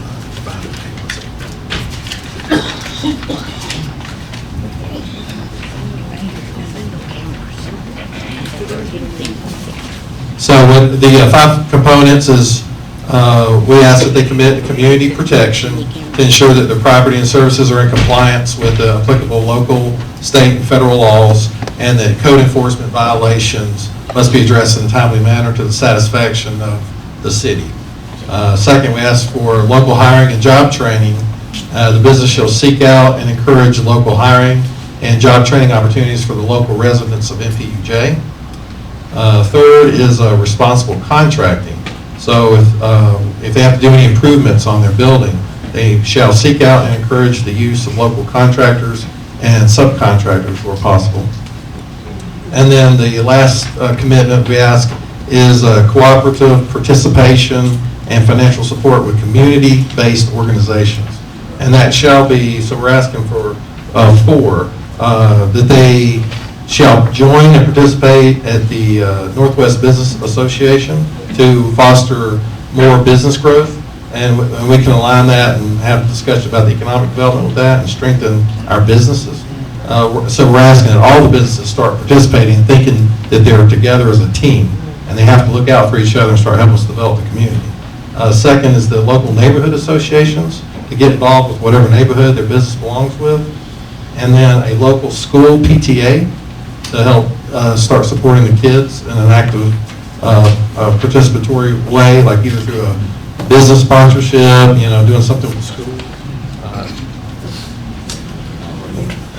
so when the 5 components is We ask that they commit to community protection to ensure that their property and services are in compliance with the applicable local, state, and federal laws, and that code enforcement violations must be addressed in a timely manner to the satisfaction of the city. Second, we ask for local hiring and job training. The business shall seek out and encourage local hiring and job training opportunities for the local residents of NPU-J. Third is responsible contracting. So if they have to do any improvements on their building, they shall seek out and encourage the use of local contractors and subcontractors where possible. And then the last commitment we ask is cooperative participation and financial support with community-based organizations. And that shall be, so we're asking for four, that they shall join and participate at the Northwest Business Association to foster more business growth. And we can align that and have a discussion about the economic development with that and strengthen our businesses. So we're asking that all the businesses start participating and thinking that they're together as a team, and they have to look out for each other and start helping us develop the community. Second is the local neighborhood associations to get involved with whatever neighborhood their business belongs with. And then a local school PTA to help start supporting the kids in an active participatory way, like either through a business sponsorship, doing something with the school.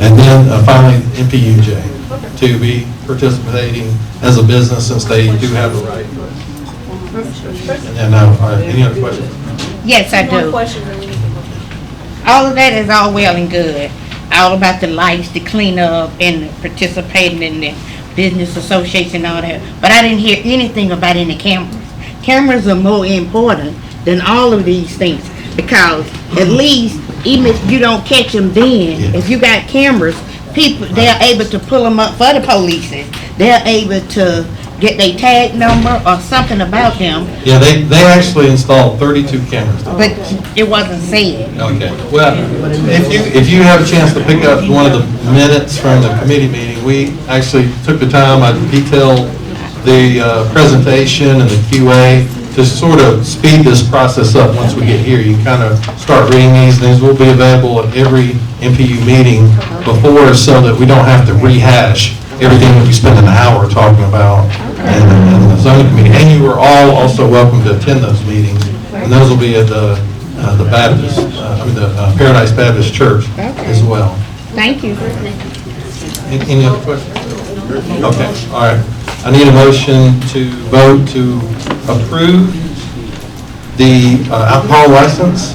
And then finally, NPU-J to be participating as a business since they do have the right. And any other questions? Yes, I do. All of that is all well and good. All about the lights, the cleanup, and participating in the business association and all that. But I didn't hear anything about any cameras. Cameras are more important than all of these things because at least even if you don't catch them then, if you got cameras, people, they're able to pull them up for the police. They're able to get their tag number or something about them. Yeah, they actually installed 32 cameras. But it wasn't said. Okay. Well, if you have a chance to pick up one of the minutes from the committee meeting, we actually took the time, I detailed the presentation and the QA to sort of speed this process up once we get here. You kind of start reading these things. Will be available at every NPU meeting before so that we don't have to rehash everything that we spend an hour talking about in the zoning committee. And you are all also welcome to attend those meetings. And those will be at the Baptist, the Paradise Baptist Church as well. Thank you. Any other questions? Okay, all right. I need a motion to vote to approve the alcohol license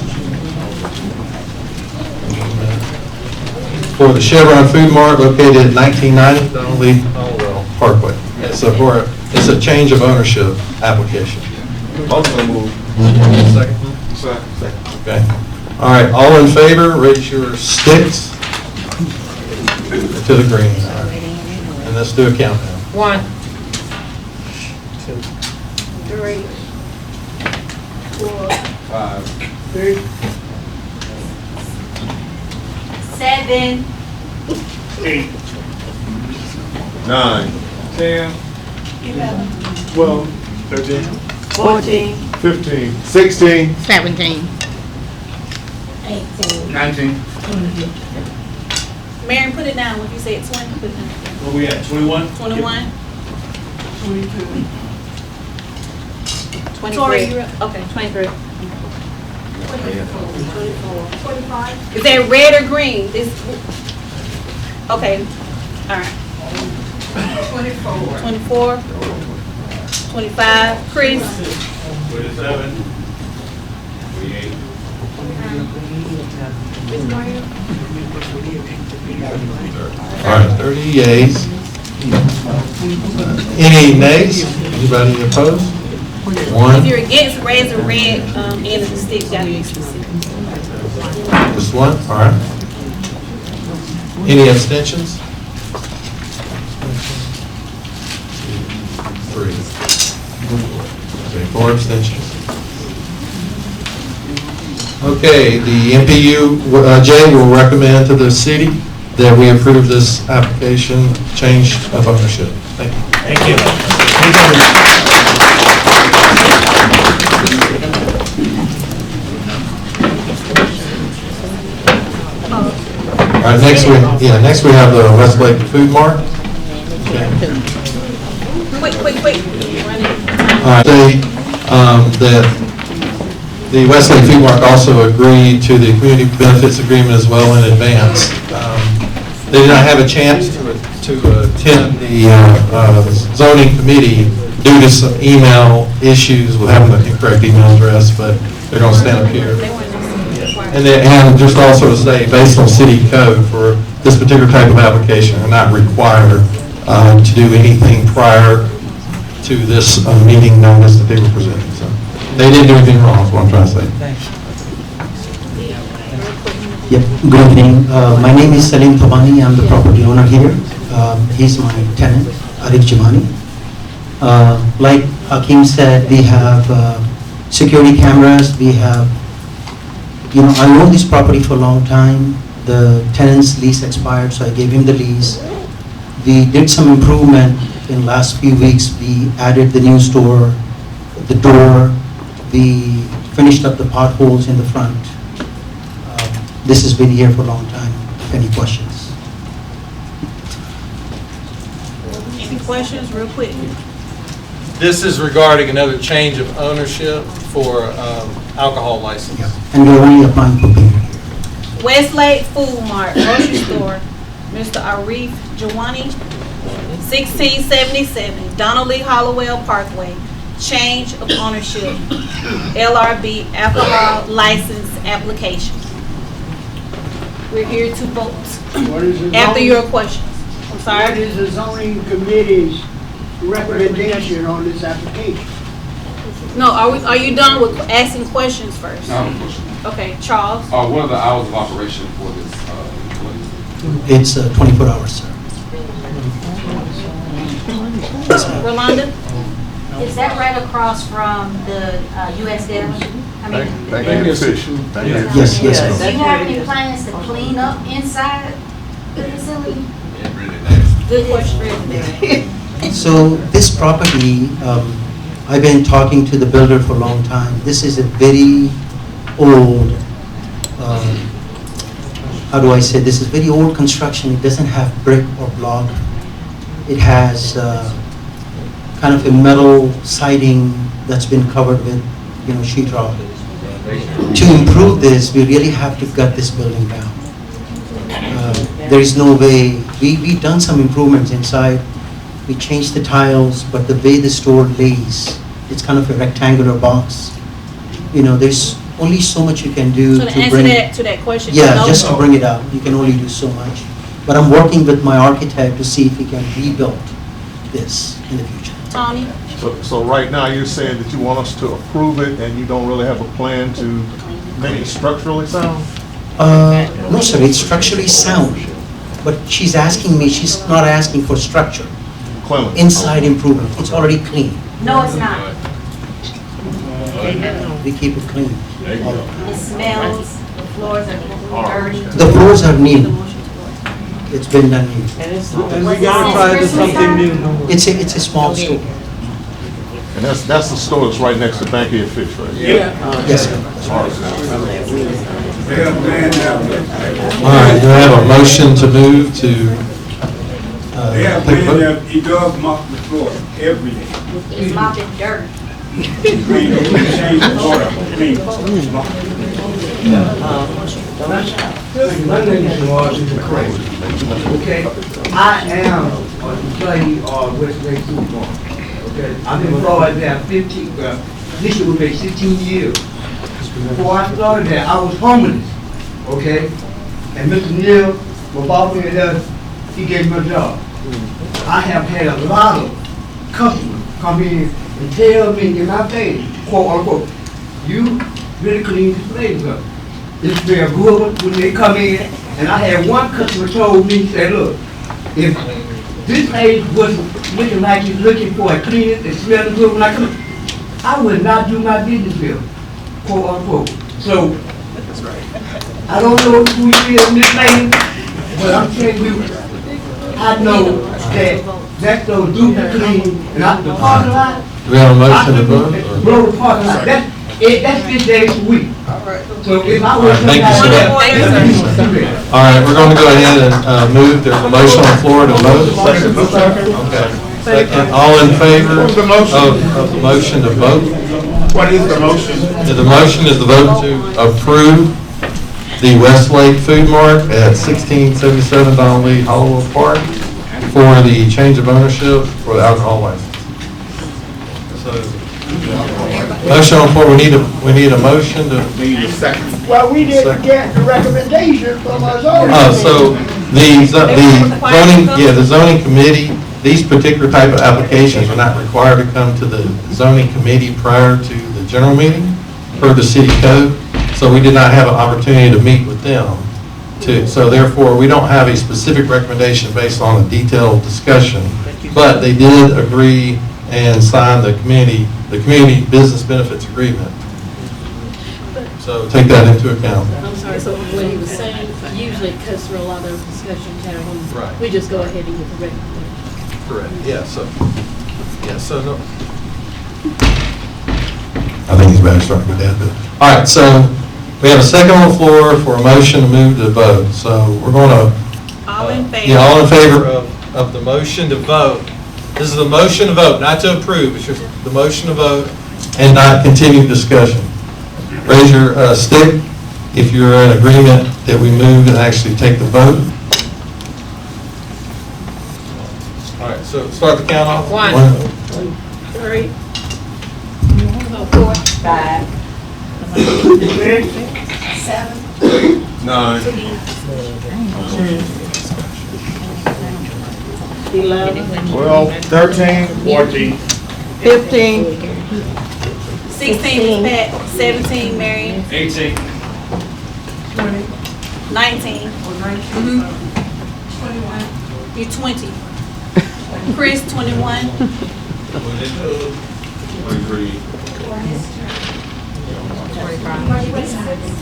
for the Chevron Food Mart located at 1990 Donnelly Hallwell Parkway. It's a change of ownership application. Second. Okay. All right. All in favor, raise your sticks to the green. All right. And let's do a countdown. 1, 2, 3, 4, 5, 7, 8, 9, 10, 11, 12, 13, 14, 15, 16, 17. 18. 19. Mary, put it down. When you say it's 20, put it down. Where we at? 21? 21. 22. 23. Okay, 23. 45. Is that red or green? Okay. All right. 24. 24. 25. Chris. 27. 28. All right, 30 yeas. Any nays? Anybody opposed? One. If you're against, raise the red end of the stick. You gotta be specific. Just one? All right. Any abstentions? 3. Okay, 4 abstentions. Okay, the NPU-J will recommend to the city that we approve this application, change of ownership. Thank you. Thank you. All right, next we have the Westlake Food Mart. Okay. Quick. All right, that the Westlake Food Mart also agreed to the community benefits agreement as well in advance. They did not have a chance to attend the zoning committee due to some email issues with having the correct email address, but they're going to stand up here. And just also to say, based on city code for this particular type of application, they're not required to do anything prior to this meeting notice that they were presenting. So they didn't do anything wrong, is what I'm trying to say. Yep. Good evening. My name is Salim Thabani. I'm the property owner here. He's my tenant, Arif Jamani. Like Hakeem said, we have security cameras. We have, I own this property for a long time. The tenant's lease expired, so I gave him the lease. We did some improvement in last few weeks. We added the new store, the door. We finished up the potholes in the front. This has been here for a long time. Any questions? Any questions, real quick? This is regarding another change of ownership for alcohol license. Yeah. And we're only applying for beer. Westlake Food Mart, grocery store, Mr. Arif Jawani, 1677 Donald Lee Hollowell Parkway, change of ownership, LRB alcohol license application. We're here to vote. After your questions. I'm sorry? What is the zoning committee's recommendation on this application? No, are you done with asking questions first? I have a question. Okay, Charles? What are the hours of operation for this place? It's 24 hours, sir. Rolanda? Is that right across from the US Deli? I mean, Thank you, Fish. Yes. do you have any plans to clean up inside the facility? Good question. So this property, I've been talking to the builder for a long time. This is a very old, how do I say, this is very old construction. It doesn't have brick or block. It has kind of a metal siding that's been covered with, sheetrock. To improve this, we really have to gut this building down. There is no way, we've done some improvements inside. We changed the tiles, but the way the store lays, it's kind of a rectangular box. There's only so much you can do So to answer to that question, yeah, no. just to bring it out, you can only do so much. But I'm working with my architect to see if we can rebuild this in the future. Tony? So right now, you're saying that you want us to approve it and you don't really have a plan to make it structurally sound? No, sir, it's structurally sound. But she's asking me, she's not asking for structure. Cleanliness. Inside improvement, it's already clean. No, it's not. We keep it clean. It smells, the floors are dirty. The floors are new. It's been done new. And we gotta try to do something new. It's a small store. And that's the store that's right next to Banky and Fish, right? Yeah. Yes, sir. All right, do I have a motion to move to? They have take a vote? been there, he does mop the floor every day. It's mopping dirt. Clean, change the water, clean, mop. My name is Martin Craig. Okay, I am an employee of Westlake Food Mart. Okay, I've been employed there 15, this will be 16 years. Before I started there, I was homeless. Okay, and Mr. Neal, my boss in there, he gave me a job. I have had a lot of customers come in and tell me in my face, quote unquote, you really clean this place up. It's very good when they come in, and I had one customer told me, said, look, if this place wasn't looking like you're looking for a cleaning and smelling good when I come, I would not do my business here, quote unquote. So, I don't know who you is, Miss Lane, but I'm saying I know that those do be clean, and the parking lot. Do we have a motion to vote? Blow the parking lot, That's 6 days a week. So if I All was right, thank you, sir. All right, we're going to go ahead and move. There's a motion on the floor to vote. Okay. Second. All in favor of the motion to vote? What is the motion? The motion is the vote to approve the Westlake Food Mart at 1677 Don Lee Hollowell Park for the change of ownership for the alcohol license. So, motion on the floor, we need a motion to. Well, we didn't get the recommendation from our zoning. So the zoning, the zoning committee, these particular type of applications are not required to come to the zoning committee prior to the general meeting per the city code. So we did not have an opportunity to meet with them. So therefore, we don't have a specific recommendation based on a detailed discussion. But they did agree and sign the community business benefits agreement. So take that into account. I'm sorry, so what he was saying, usually it cuts through a lot of discussions have on. Right. We just go ahead and get the recommendation. Correct, so no. I think he's better starting with that. All right, so we have a second on the floor for a motion to move to vote. So we're going to. All in favor? Yeah, all in favor of the motion to vote. This is the motion to vote, not to approve. It's just the motion to vote and not continue discussion. Raise your stick if you're in agreement that we move and actually take the vote. All right, so start the count off. 1, 3, 4, 5, 7, 9. 11, 12, 13, 14. 15, 16 is Pat, 17 Marion, 18. 19. You're 20. Chris, 21.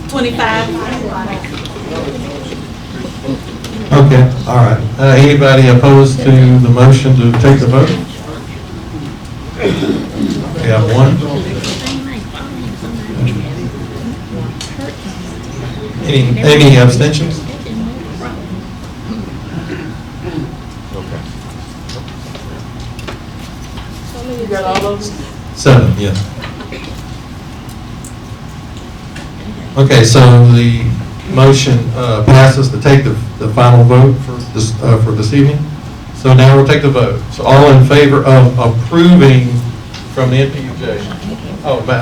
25. Okay, all right. Anybody opposed to the motion to take the vote? We have one. Any abstentions? you got all of them? 7, yes. Okay, so the motion passes to take the final vote for this evening. So now we'll take the vote. So all in favor of approving from the NPU-J? Oh, do I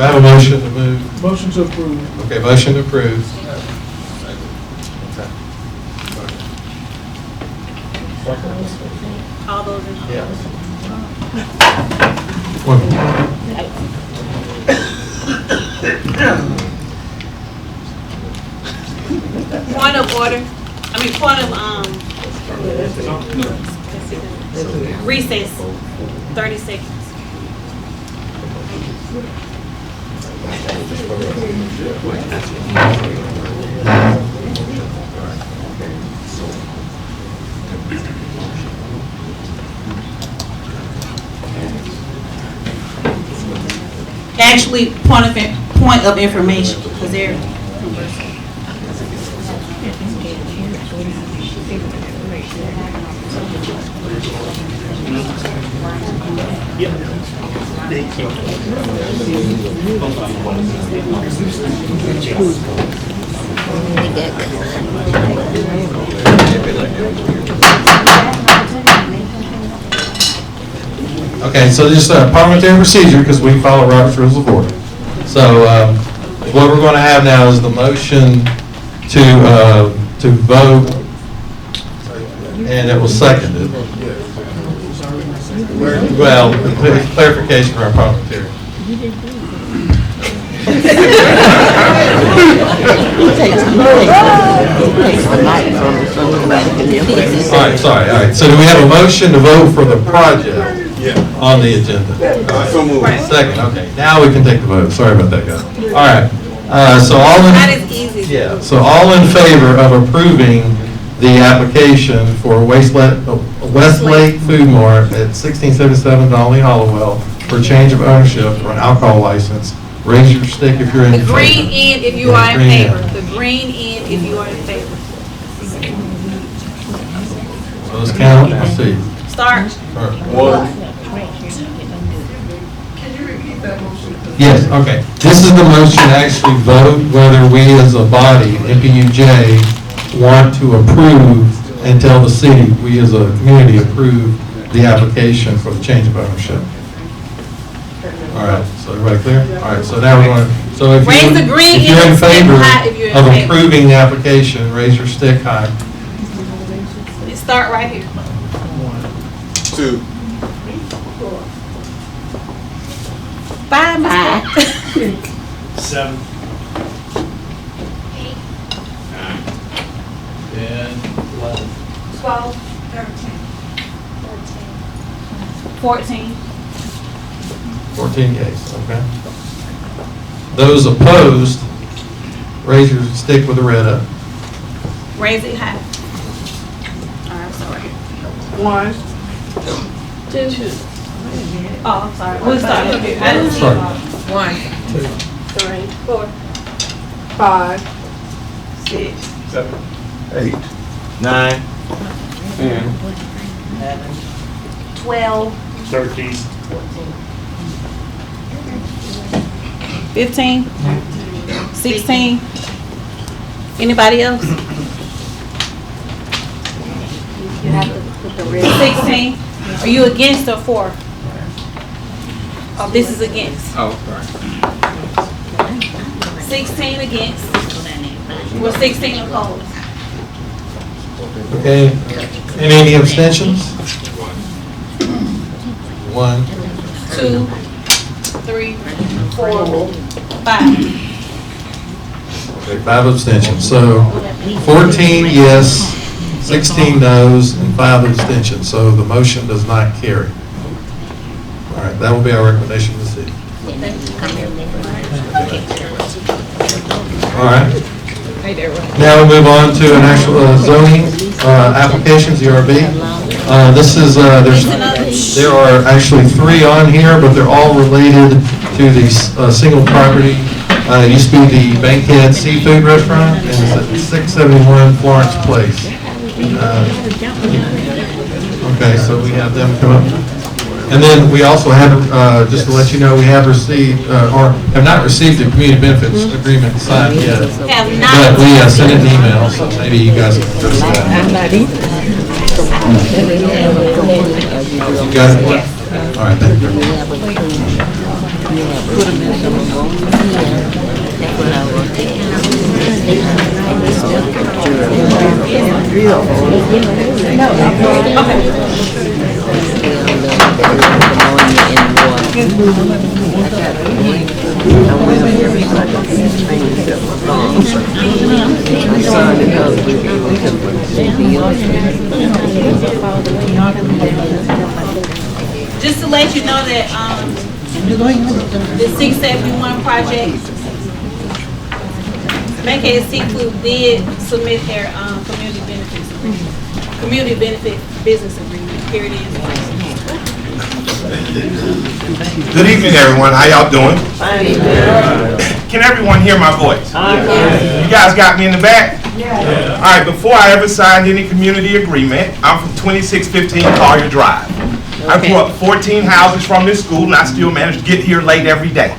have a motion to move? Motion to approve. Okay, motion to approve. All those in favor? Point of order. Point of recess. 30 seconds. Actually, point of information, because they're Okay, so just parliamentary procedure, because we follow Robert's Rules of Order. So what we're going to have now is the motion to vote, and it was seconded. Well, clarification for our parliamentarian. All right, sorry. All right. So do we have a motion to vote for the project on the agenda? Second. Okay. Now we can take the vote. Sorry about that, guys. All right. So all in that is easy. Yeah. So all in favor of approving the application for Westlake Food Mart at 1677 Donley Hollowell for change of ownership for an alcohol license. Raise your stick if you're in The favor. green end if you Yeah, are in green favor. end. The green end if you are in favor. So let's count, let's see. Start. One. Yes, okay. This is the motion to actually vote whether we as a body, NPU-J, want to approve and tell the city, we as a community approve the application for the change of ownership. All right, so everybody clear? All right, so now we're going to, so if Raise the green you're in and stick favor high if you're in of favor. approving the application, raise your stick high. Start right here. 2. 5. 7. 10, 11. 12, 13. 14. 14 yeas, okay. Those opposed, raise your stick with the red up. Raise it high. All right, sorry. 1, 2. Oh, I'm sorry. We'll start up here. I didn't see Sorry. 1, 2, 3, 4, 5, 6, 7. 8. 9. 10. 12, 13. 15, 16. Anybody else? you have to put the red. 16. Are you against or for? Oh, this is against. Oh, sorry. 16 against. Well, 16 opposed. Okay, any abstentions? 1, 2, 3, 4, 5. okay, 5 abstentions. So 14 yes, 16 no's, and 5 abstentions. So the motion does not carry. All right, that will be our recommendation to the city. All right. Now we'll move on to an actual zoning application, ZRB. This is, there are actually 3 on here, but they're all related to the single property. It used to be the Bankhead Seafood Restaurant, and it's at 671 Florence Place. Okay, so we have them come up. And then we also have, just to let you know, we have received, or have not received the community benefits agreement signed yet. Have not. But we sent an email, so maybe you guys can address that. You got it? All right, thank you. Just to let you know that the 671 project, Bankhead Seafood did submit their community benefit business agreement. Here it is. Good evening, everyone. How y'all doing? Can everyone hear my voice? You guys got me in the back? All right, before I ever signed any community agreement, I'm from 2615 Collier Drive. I grew up 14 houses from this school, and I still manage to get here late every day.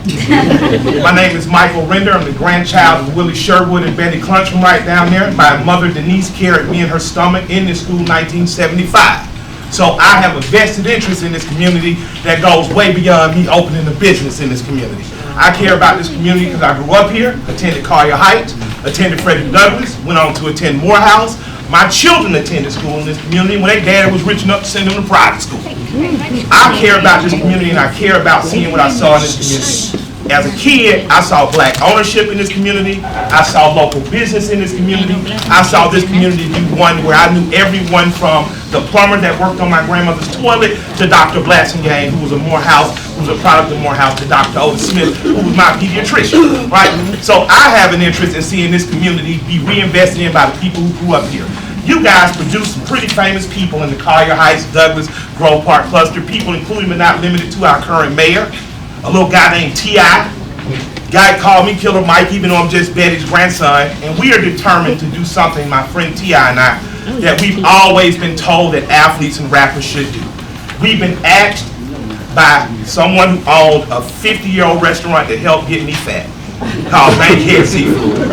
My name is Michael Render. I'm the grandchild of Willie Sherwood and Betty Cluncham right down there. My mother, Denise, carried me in her stomach in this school in 1975. So I have a vested interest in this community that goes way beyond me opening a business in this community. I care about this community because I grew up here, attended Collier Heights, attended Frederick Douglass, went on to attend Morehouse. My children attended school in this community when their dad was rich enough to send them to private school. I care about this community, and I care about seeing what I saw in this community. As a kid, I saw black ownership in this community. I saw local business in this community. I saw this community be one where I knew everyone from the plumber that worked on my grandmother's toilet to Dr. Blasingame, who was a Morehouse, who was a product of Morehouse, to Dr. Otis Smith, who was my pediatrician, right? So I have an interest in seeing this community be reinvested in by the people who grew up here. You guys produce some pretty famous people in the Collier Heights, Douglas, Grove Park cluster, people including but not limited to our current mayor, a little guy named T.I., guy called me Killer Mike, even though I'm just Betty's grandson, and we are determined to do something, my friend T.I. and I, that we've always been told that athletes and rappers should do. We've been asked by someone who owned a 50-year-old restaurant to help get me fat, called Bankhead Seafood.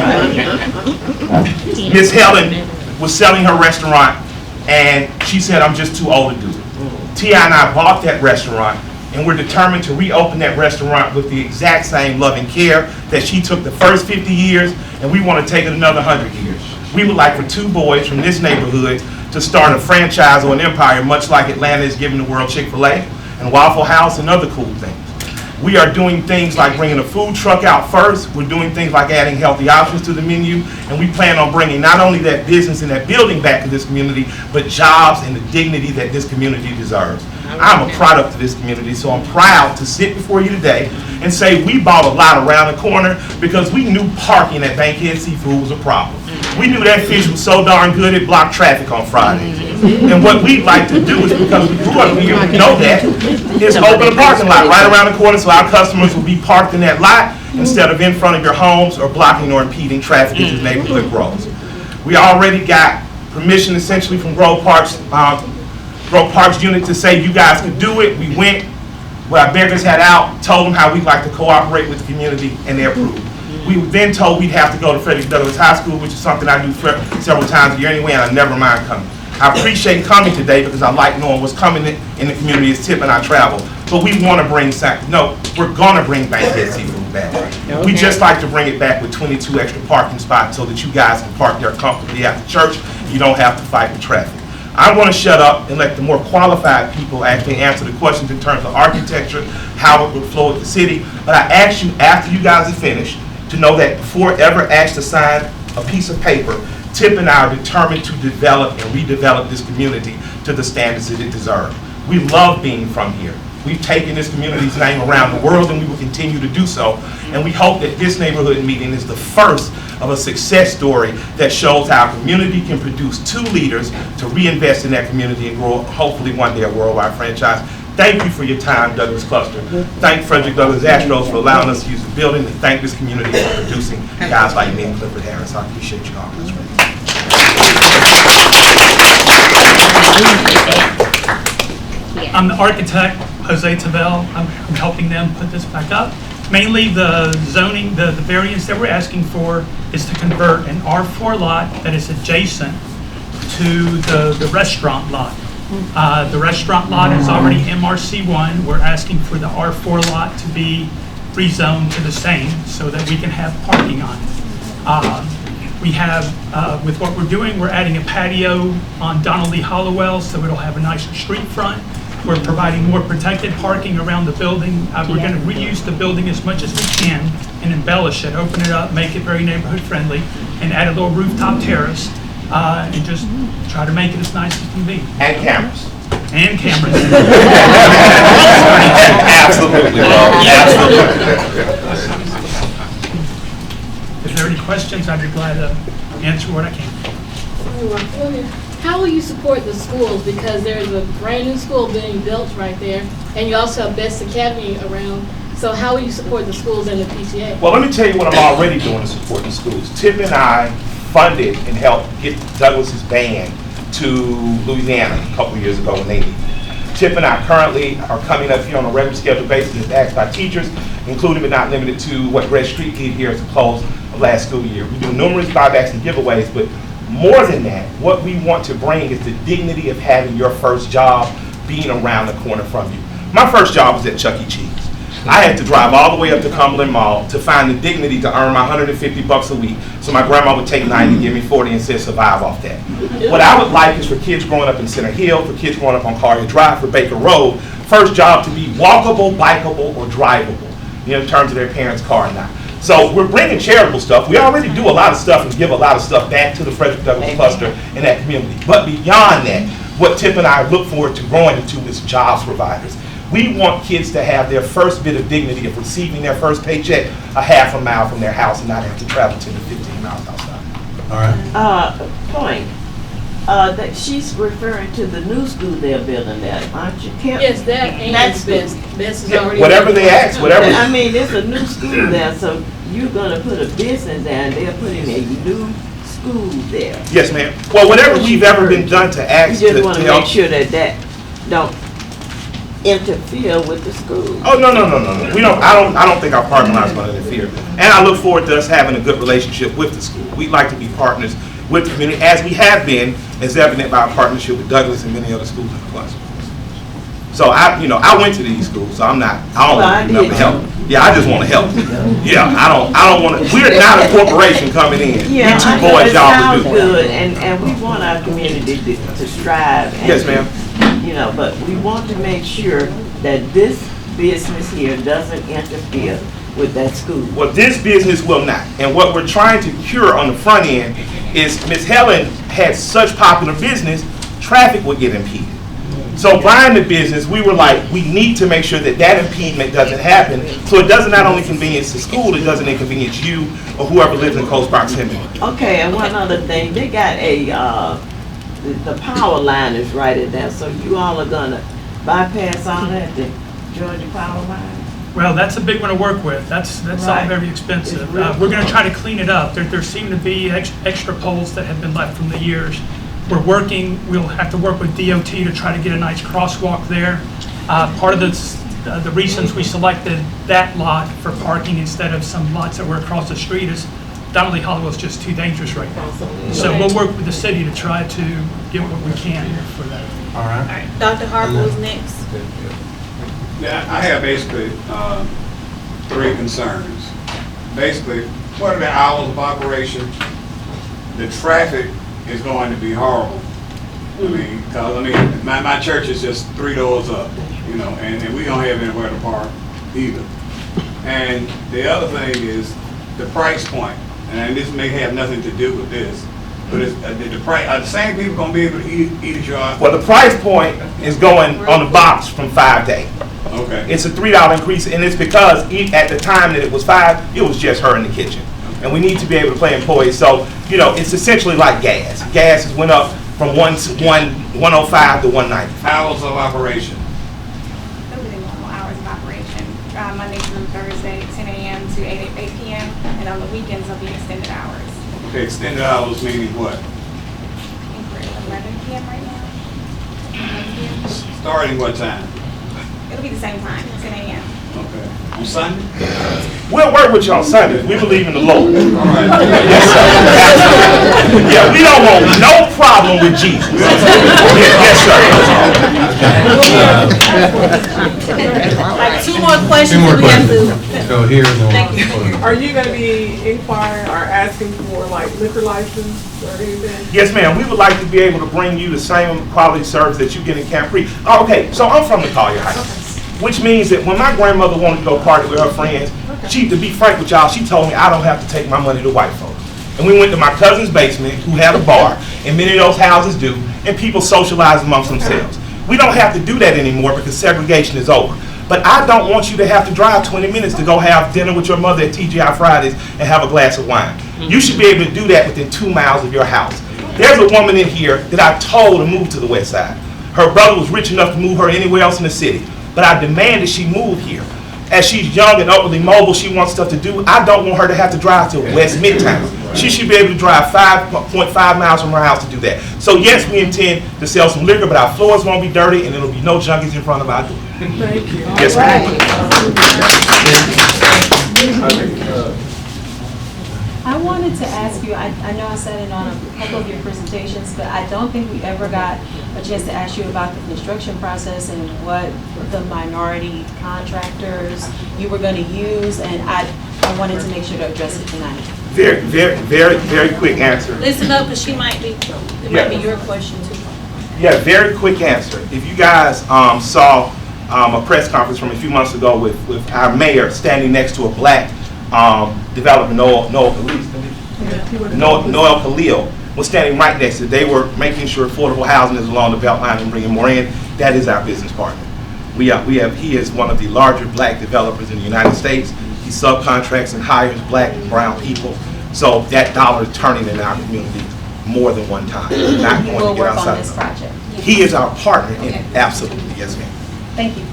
Miss Helen was selling her restaurant, and she said, I'm just too old to do it. T.I. and I bought that restaurant, and we're determined to reopen that restaurant with the exact same love and care that she took the first 50 years, and we want to take it another 100 years. We would like for 2 boys from this neighborhood to start a franchise or an empire, much like Atlanta is giving the world Chick-fil-A and Waffle House and other cool things. We are doing things like bringing a food truck out first. We're doing things like adding healthy options to the menu, and we plan on bringing not only that business and that building back to this community, but jobs and the dignity that this community deserves. I'm a product of this community, so I'm proud to sit before you today and say we bought a lot around the corner because we knew parking at Bankhead Seafood was a problem. We knew that fish was so darn good it blocked traffic on Fridays. And what we'd like to do is, because we grew up here, we know that, is open a parking lot right around the corner so our customers will be parked in that lot instead of in front of your homes or blocking or impeding traffic as the neighborhood grows. We already got permission essentially from Grove Park's unit to say you guys could do it. We went, with our beggars hat out, told them how we'd like to cooperate with the community, and they approved. We were then told we'd have to go to Frederick Douglass High School, which is something I do several times a year anyway, and I never mind coming. I appreciate coming today because I like knowing what's coming in the community is Tip and I travel. But we want to bring, we're going to bring Bankhead Seafood back. Okay. We just like to bring it back with 22 extra parking spots so that you guys can park there comfortably after church. You don't have to fight the traffic. I want to shut up and let the more qualified people actually answer the questions in terms of architecture, how it would flow with the city. But I ask you, after you guys are finished, to know that before ever asked to sign a piece of paper, Tip and I are determined to develop and redevelop this community to the standards that it deserves. We love being from here. We've taken this community's name around the world, and we will continue to do so. And we hope that this neighborhood meeting is the first of a success story that shows how a community can produce 2 leaders to reinvest in that community and grow, hopefully one day, a worldwide franchise. Thank you for your time, Douglas Cluster. Thank Frederick Douglass Astros for allowing us to use the building, and thank this community for producing guys like me and Clifford Harris. I appreciate you all. I'm the architect, Jose Tavel. I'm helping them put this back up. Mainly the zoning, the variance that we're asking for is to convert an R4 lot that is adjacent to the restaurant lot. The restaurant lot is already MRC1. We're asking for the R4 lot to be rezoned to the same so that we can have parking on it. We have, with what we're doing, we're adding a patio on Donald Lee Hollowell so it'll have a nicer street front. We're providing more protected parking around the building. We're going to reuse the building as much as we can and embellish it, open it up, make it very neighborhood friendly, and add a little rooftop terrace and just try to make it as nice as can be. And cameras. And cameras. Absolutely, bro. Absolutely. If there are any questions, I'd be glad to answer what I can. How will you support the schools? Because there's a brand new school being built right there, and you also have Best Academy around. So how will you support the schools and the PTA? Well, let me tell you what I'm already doing to support the schools. Tip and I funded and helped get Douglas's band to Louisiana a couple of years ago when they needed it. Tip and I currently are coming up here on a regular scheduled basis as asked by teachers, including but not limited to what Red Street did here at the close of last school year. We do numerous buybacks and giveaways, but more than that, what we want to bring is the dignity of having your first job being around the corner from you. My first job was at Chuck E. Cheese. I had to drive all the way up to Cumberland Mall to find the dignity to earn my $150 a week, so my grandma would take 90 and give me 40 and say survive off that. What I would like is for kids growing up in Center Hill, for kids growing up on Collier Drive, for Baker Road, first job to be walkable, bikeable, or drivable, in terms of their parents' car and not. So we're bringing charitable stuff. We already do a lot of stuff and give a lot of stuff back to the Frederick Douglass cluster and that community. But beyond that, what Tip and I look forward to growing into is jobs providers. We want kids to have their first bit of dignity of receiving their first paycheck a half a mile from their house and not have to travel 10 to 15 miles outside. All right. Point. that she's referring to the new school they're building there, aren't you? Yes, that and That's best. Best is Yeah, already. whatever they ask, whatever. I mean, it's a new school there, so you're gonna put a business there, and they're putting a new school there. Yes, ma'am. Well, whatever we've ever been done to ask You to just wanna help. make sure that don't interfere with the school. Oh, no. We don't, I don't think our parking lot's gonna interfere. And I look forward to us having a good relationship with the school. We'd like to be partners with the community, as we have been, as evident by our partnership with Douglas and many other schools in the cluster. So I went to these schools, so I don't want to do nothing to help. Yeah, I just want to help. Yeah, I don't want to, we're not a corporation coming in. Yeah, We two I know boys, it y'all sounds to do. good, and we want our community to strive. And Yes, ma'am. But we want to make sure that this business here doesn't interfere with that school. Well, this business will not. And what we're trying to cure on the front end is Miss Helen had such popular business, traffic would get impeded. So buying the business, we were like, we need to make sure that that impediment doesn't happen, so it doesn't not only inconvenience the school, it doesn't inconvenience you or whoever lives in close proximity. Okay, and one other thing, they got the power line is right in there, so you all are gonna bypass all that, the Georgia power line? Well, that's a big one to work with. That's all Right. very expensive. It's real We're going to try to clean it up. There seem to be extra poles that have been left from the years. We'll have to work with DOT to try to get a nice crosswalk there. Part of the reasons we selected that lot for parking instead of some lots that were across the street is Donnelly Hollow is just too dangerous right now. So we'll work with the city to try to get what we can for that. All right. Dr. Harper was next. Yeah, I have basically three concerns. Basically, what are the hours of operation? The traffic is going to be horrible. My church is just 3 doors up, and we don't have anywhere to park either. And the other thing is the price point, and this may have nothing to do with this, but is the price, are the same people going to be able to eat at your house? Well, the price point is going on the box from 5 to 8. Okay. It's a $3 increase, and it's because at the time that it was 5, it was just her in the kitchen. And we need to be able to play employees. So, it's essentially like gas. Gas has went up from 105 to 190. Hours of operation. Those are the normal hours of operation. Monday through Thursday, 10 a.m. to 8 p.m. And on the weekends, it'll be extended hours. Okay, extended hours meaning what? I think we're at 11 p.m. right now. 11 p.m. Starting what time? It'll be the same time, 10 a.m. Okay. On Sunday? We'll work with you on Sunday. We believe in the Lord. All right. Yes, sir. Absolutely. Yeah, we don't want no problem with Jesus. Yes, sir. Like 2 more questions. Two more we have questions. to- Go here and Thank you. then. Are you gonna be inquiring or asking for like liquor license or anything? Yes, ma'am. We would like to be able to bring you the same quality service that you get in Camp Creek. Oh, okay, so I'm from the Collier Heights, which means that when my grandmother wanted to go party with her friends, to be frank with y'all, she told me I don't have to take my money to white folks. And we went to my cousin's basement, who had a bar, and many of those houses do, and people socialize amongst themselves. We don't have to do that anymore because segregation is over. But I don't want you to have to drive 20 minutes to go have dinner with your mother at TGI Fridays and have a glass of wine. You should be able to do that within 2 miles of your house. There's a woman in here that I told to move to the west side. Her brother was rich enough to move her anywhere else in the city, but I demanded she move here. As she's young and upwardly mobile, she wants stuff to do. I don't want her to have to drive to West Midtown. She should be able to drive 5.5 miles from her house to do that. So yes, we intend to sell some liquor, but our floors won't be dirty and there'll be no junkies in front of our door. Thank you. Yes, ma'am. I wanted to ask you, I know I sat in on a couple of your presentations, but I don't think we ever got a chance to ask you about the construction process and what the minority contractors you were going to use, and I wanted to make sure to address it tonight. Very quick answer. Listen up, because it might be your question too. Yeah, very quick answer. If you guys saw a press conference from a few months ago with our mayor standing next to a black developer, Noel Khalil, was standing right next to it. They were making sure affordable housing is along the Beltline and bringing more in. That is our business partner. He is one of the larger black developers in the United States. He subcontracts and hires black and brown people. So that dollar is turning in our community more than one time. We're not going We'll to get work outside on this of it. project. He is our partner in it, absolutely, yes ma'am. Thank you.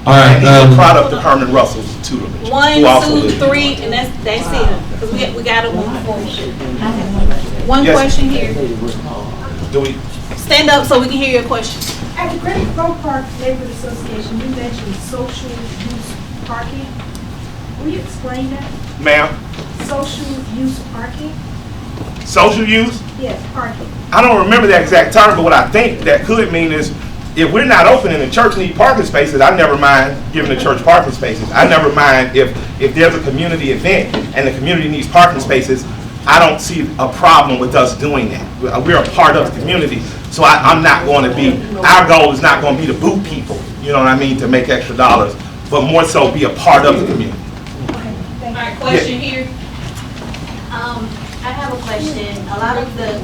All right. And he's a product of Herman Russell's tutelage. 1, who also 2, lived- 3, and that's it. Cause we gotta move forward. One Yes. question here. Do we, Stand up so we can hear your question. At the Great Grove Park Neighborhood Association, you mentioned social use parking. Will you explain that? ma'am, Social use parking? social use? Yes, parking. I don't remember that exact term, but what I think that could mean is if we're not open and the church need parking spaces, I never mind giving the church parking spaces. I never mind if there's a community event and the community needs parking spaces, I don't see a problem with us doing that. We're a part of the community, so I'm not going to be, our goal is not going to be to boot people, you know what I mean, to make extra dollars, but more so be a part of the community. All right, question here. I have a question. A lot of the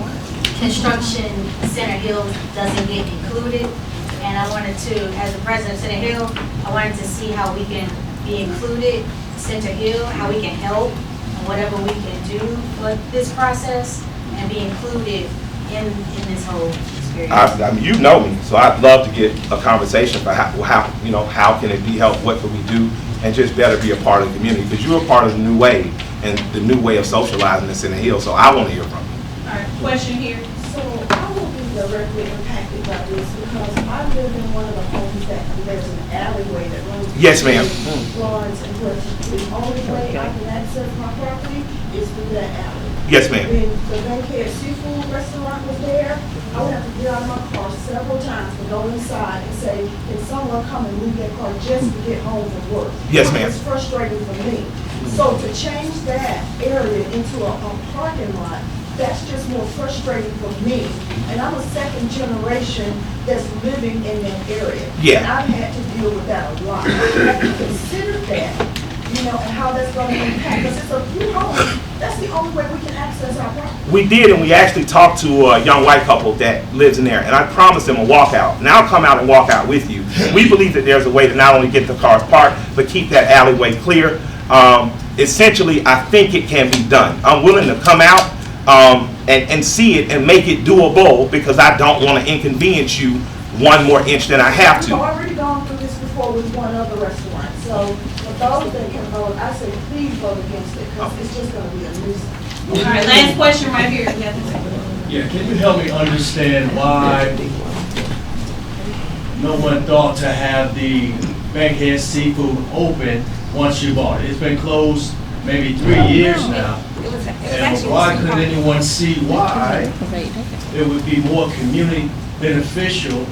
construction Center Hill doesn't get included, and I wanted to, as the president of Center Hill, I wanted to see how we can be included, Center Hill, how we can help, and whatever we can do for this process, and be included in this whole experience. I mean, you know me, so I'd love to get a conversation for how you know, how can it be helped, what can we do, and just better be a part of the community, because you're a part of the new wave and the new way of socializing in Center Hill, so I want to hear from you. All right, question here. So I will be directly impacted by this because I live in one of the homes that there's an alleyway that runs. Yes, ma'am. Lawrence and Pleasant. The only way I can access my property is through that alley. Yes, ma'am. When the Bankhead Seafood Restaurant was there, I would have to get out of my car several times to go inside and say, can someone come and move their car just to get home from work? Yes, ma'am. It's frustrating for me. So to change that area into a parking lot, that's just more frustrating for me. And I'm a second generation that's living in that area. Yeah. And I've had to deal with that a lot. Have you considered that, you know, and how that's going to impact? Because it's a few homes, that's the only way we can access our property. We did, and we actually talked to a young white couple that lives in there, and I promised them a walkout. And I'll come out and walk out with you. We believe that there's a way to not only get the cars parked, but keep that alleyway clear. Essentially, I think it can be done. I'm willing to come out and see it and make it doable, because I don't want to inconvenience you one more inch than I have We've to. already gone through this before with one other restaurant. So for those that can vote, I say please vote against it because it's just going to be a nuisance. All right, last question right here. Yeah, can you help me understand why no one thought to have the Bankhead Seafood open once you bought it? It's been closed maybe 3 years now. And why couldn't anyone see why it would be more community beneficial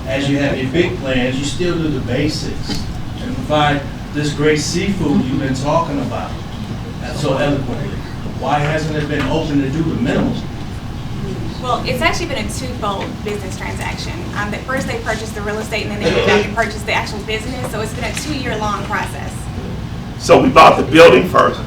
as you have your big plans, you still do the basics and provide this great seafood you've been talking about so eloquently? Why hasn't it been open to do the minimum? Well, it's actually been a twofold business transaction. At first they purchased the real estate and then they went back and purchased the actual business. So it's been a 2-year-long process. So we bought the building first,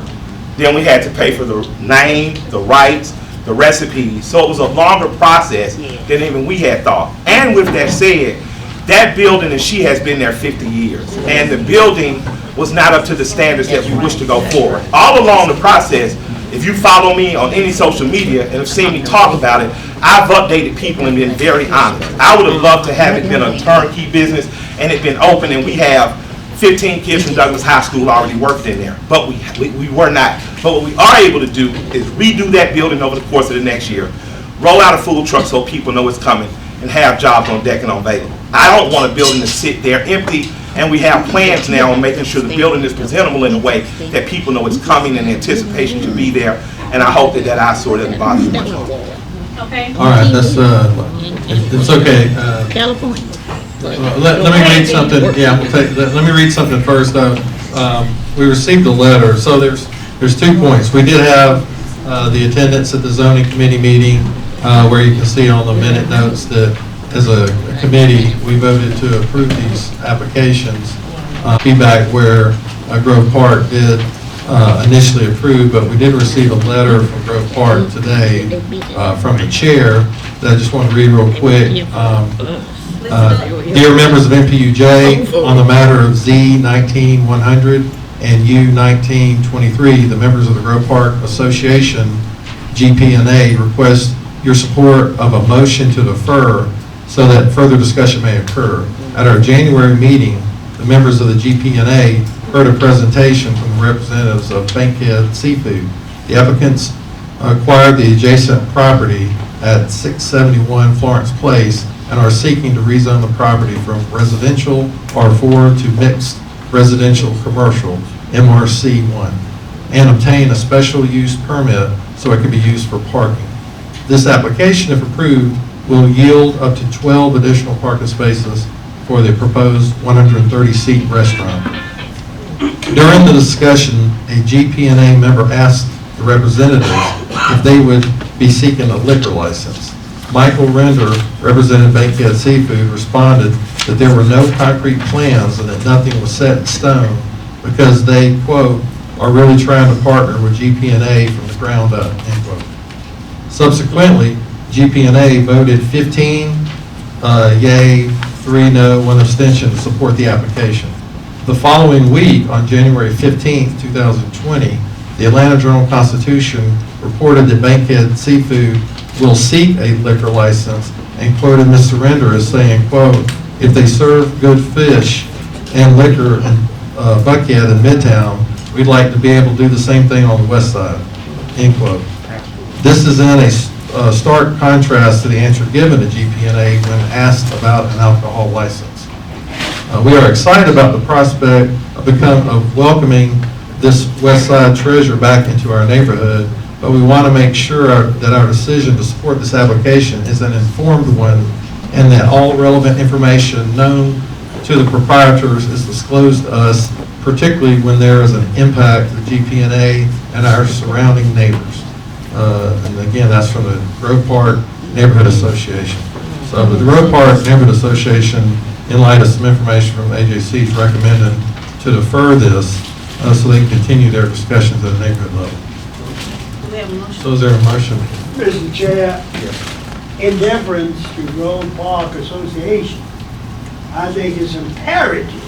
then we had to pay for the name, the rights, the recipes. So it was a longer process than even we had thought. And with that said, that building, and she has been there 50 years, and the building was not up to the standards that we wish to go forward. All along the process, if you follow me on any social media and have seen me talk about it, I've updated people and been very honest. I would have loved to have it been a turnkey business and it been open, and we have 15 kids from Douglas High School already worked in there, but we were not. But what we are able to do is redo that building over the course of the next year, roll out a food truck so people know it's coming, and have jobs on deck and on available. I don't want a building to sit there empty, and we have plans now on making sure the building is presentable in a way that people know it's coming and anticipation to be there, and I hope that eyesore doesn't bother you much longer. Okay. All right, that's, it's okay. California. Let me read something, yeah, let me read something first. We received a letter, so there's 2 points. We did have the attendance at the zoning committee meeting, where you can see on the minute notes that as a committee, we voted to approve these applications. Feedback where Grove Park did initially approve, but we did receive a letter from Grove Park today from the chair that I just want to read real quick. Dear members of NPU-J, on the matter of Z-19-100 and U-19-23, the members of the Grove Park Association GP&A request your support of a motion to defer so that further discussion may occur. At our January meeting, the members of the GP&A heard a presentation from the representatives of Bankhead Seafood. The applicants acquired the adjacent property at 671 Florence Place and are seeking to rezone the property from residential R4 to mixed residential commercial MRC1 and obtain a special use permit so it can be used for parking. This application, if approved, will yield up to 12 additional parking spaces for the proposed 130-seat restaurant. During the discussion, a GP&A member asked the representatives if they would be seeking a liquor license. Michael Render, representing Bankhead Seafood, responded that there were no concrete plans and that nothing was set in stone because they, quote, are really trying to partner with GP&A from the ground up, end quote. Subsequently, GP&A voted 15 yay, 3 no, 1 abstention to support the application. The following week, on January 15, 2020, the Atlanta Journal-Constitution reported that Bankhead Seafood will seek a liquor license and quoted Mr. Render as saying, quote, if they serve good fish and liquor in Buckhead and Midtown, we'd like to be able to do the same thing on the west side, end quote. This is in a stark contrast to the answer given to GP&A when asked about an alcohol license. We are excited about the prospect of welcoming this West Side treasure back into our neighborhood, but we want to make sure that our decision to support this application is an informed one and that all relevant information known to the proprietors is disclosed to us, particularly when there is an impact to GP&A and our surrounding neighbors. And again, that's from the Grove Park Neighborhood Association. So the Grove Park Neighborhood Association, in light of some information from AJC, is recommending to defer this so they can continue their discussions at a neighborhood level. Do we have a motion? So is there a motion? Mr. Chair, in deference to Grove Park Association, I think it's imperative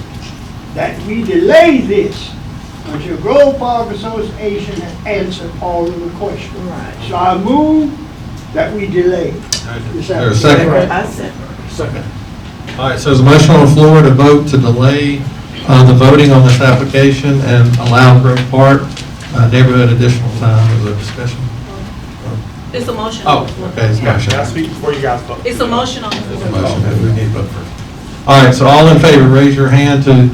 that we delay this until Grove Park Association has answered all of the questions. Right. So I move that we delay this Is there a second? Second. All right, so there's a motion on the floor to vote to delay the voting on this application and allow Grove Park neighborhood additional time as a discussion. It's a motion. Oh, okay, it's a motion. Can I speak before you guys vote? It's a motion on the It's a floor. motion, we need to vote first. All right, so all in favor, raise your hand to,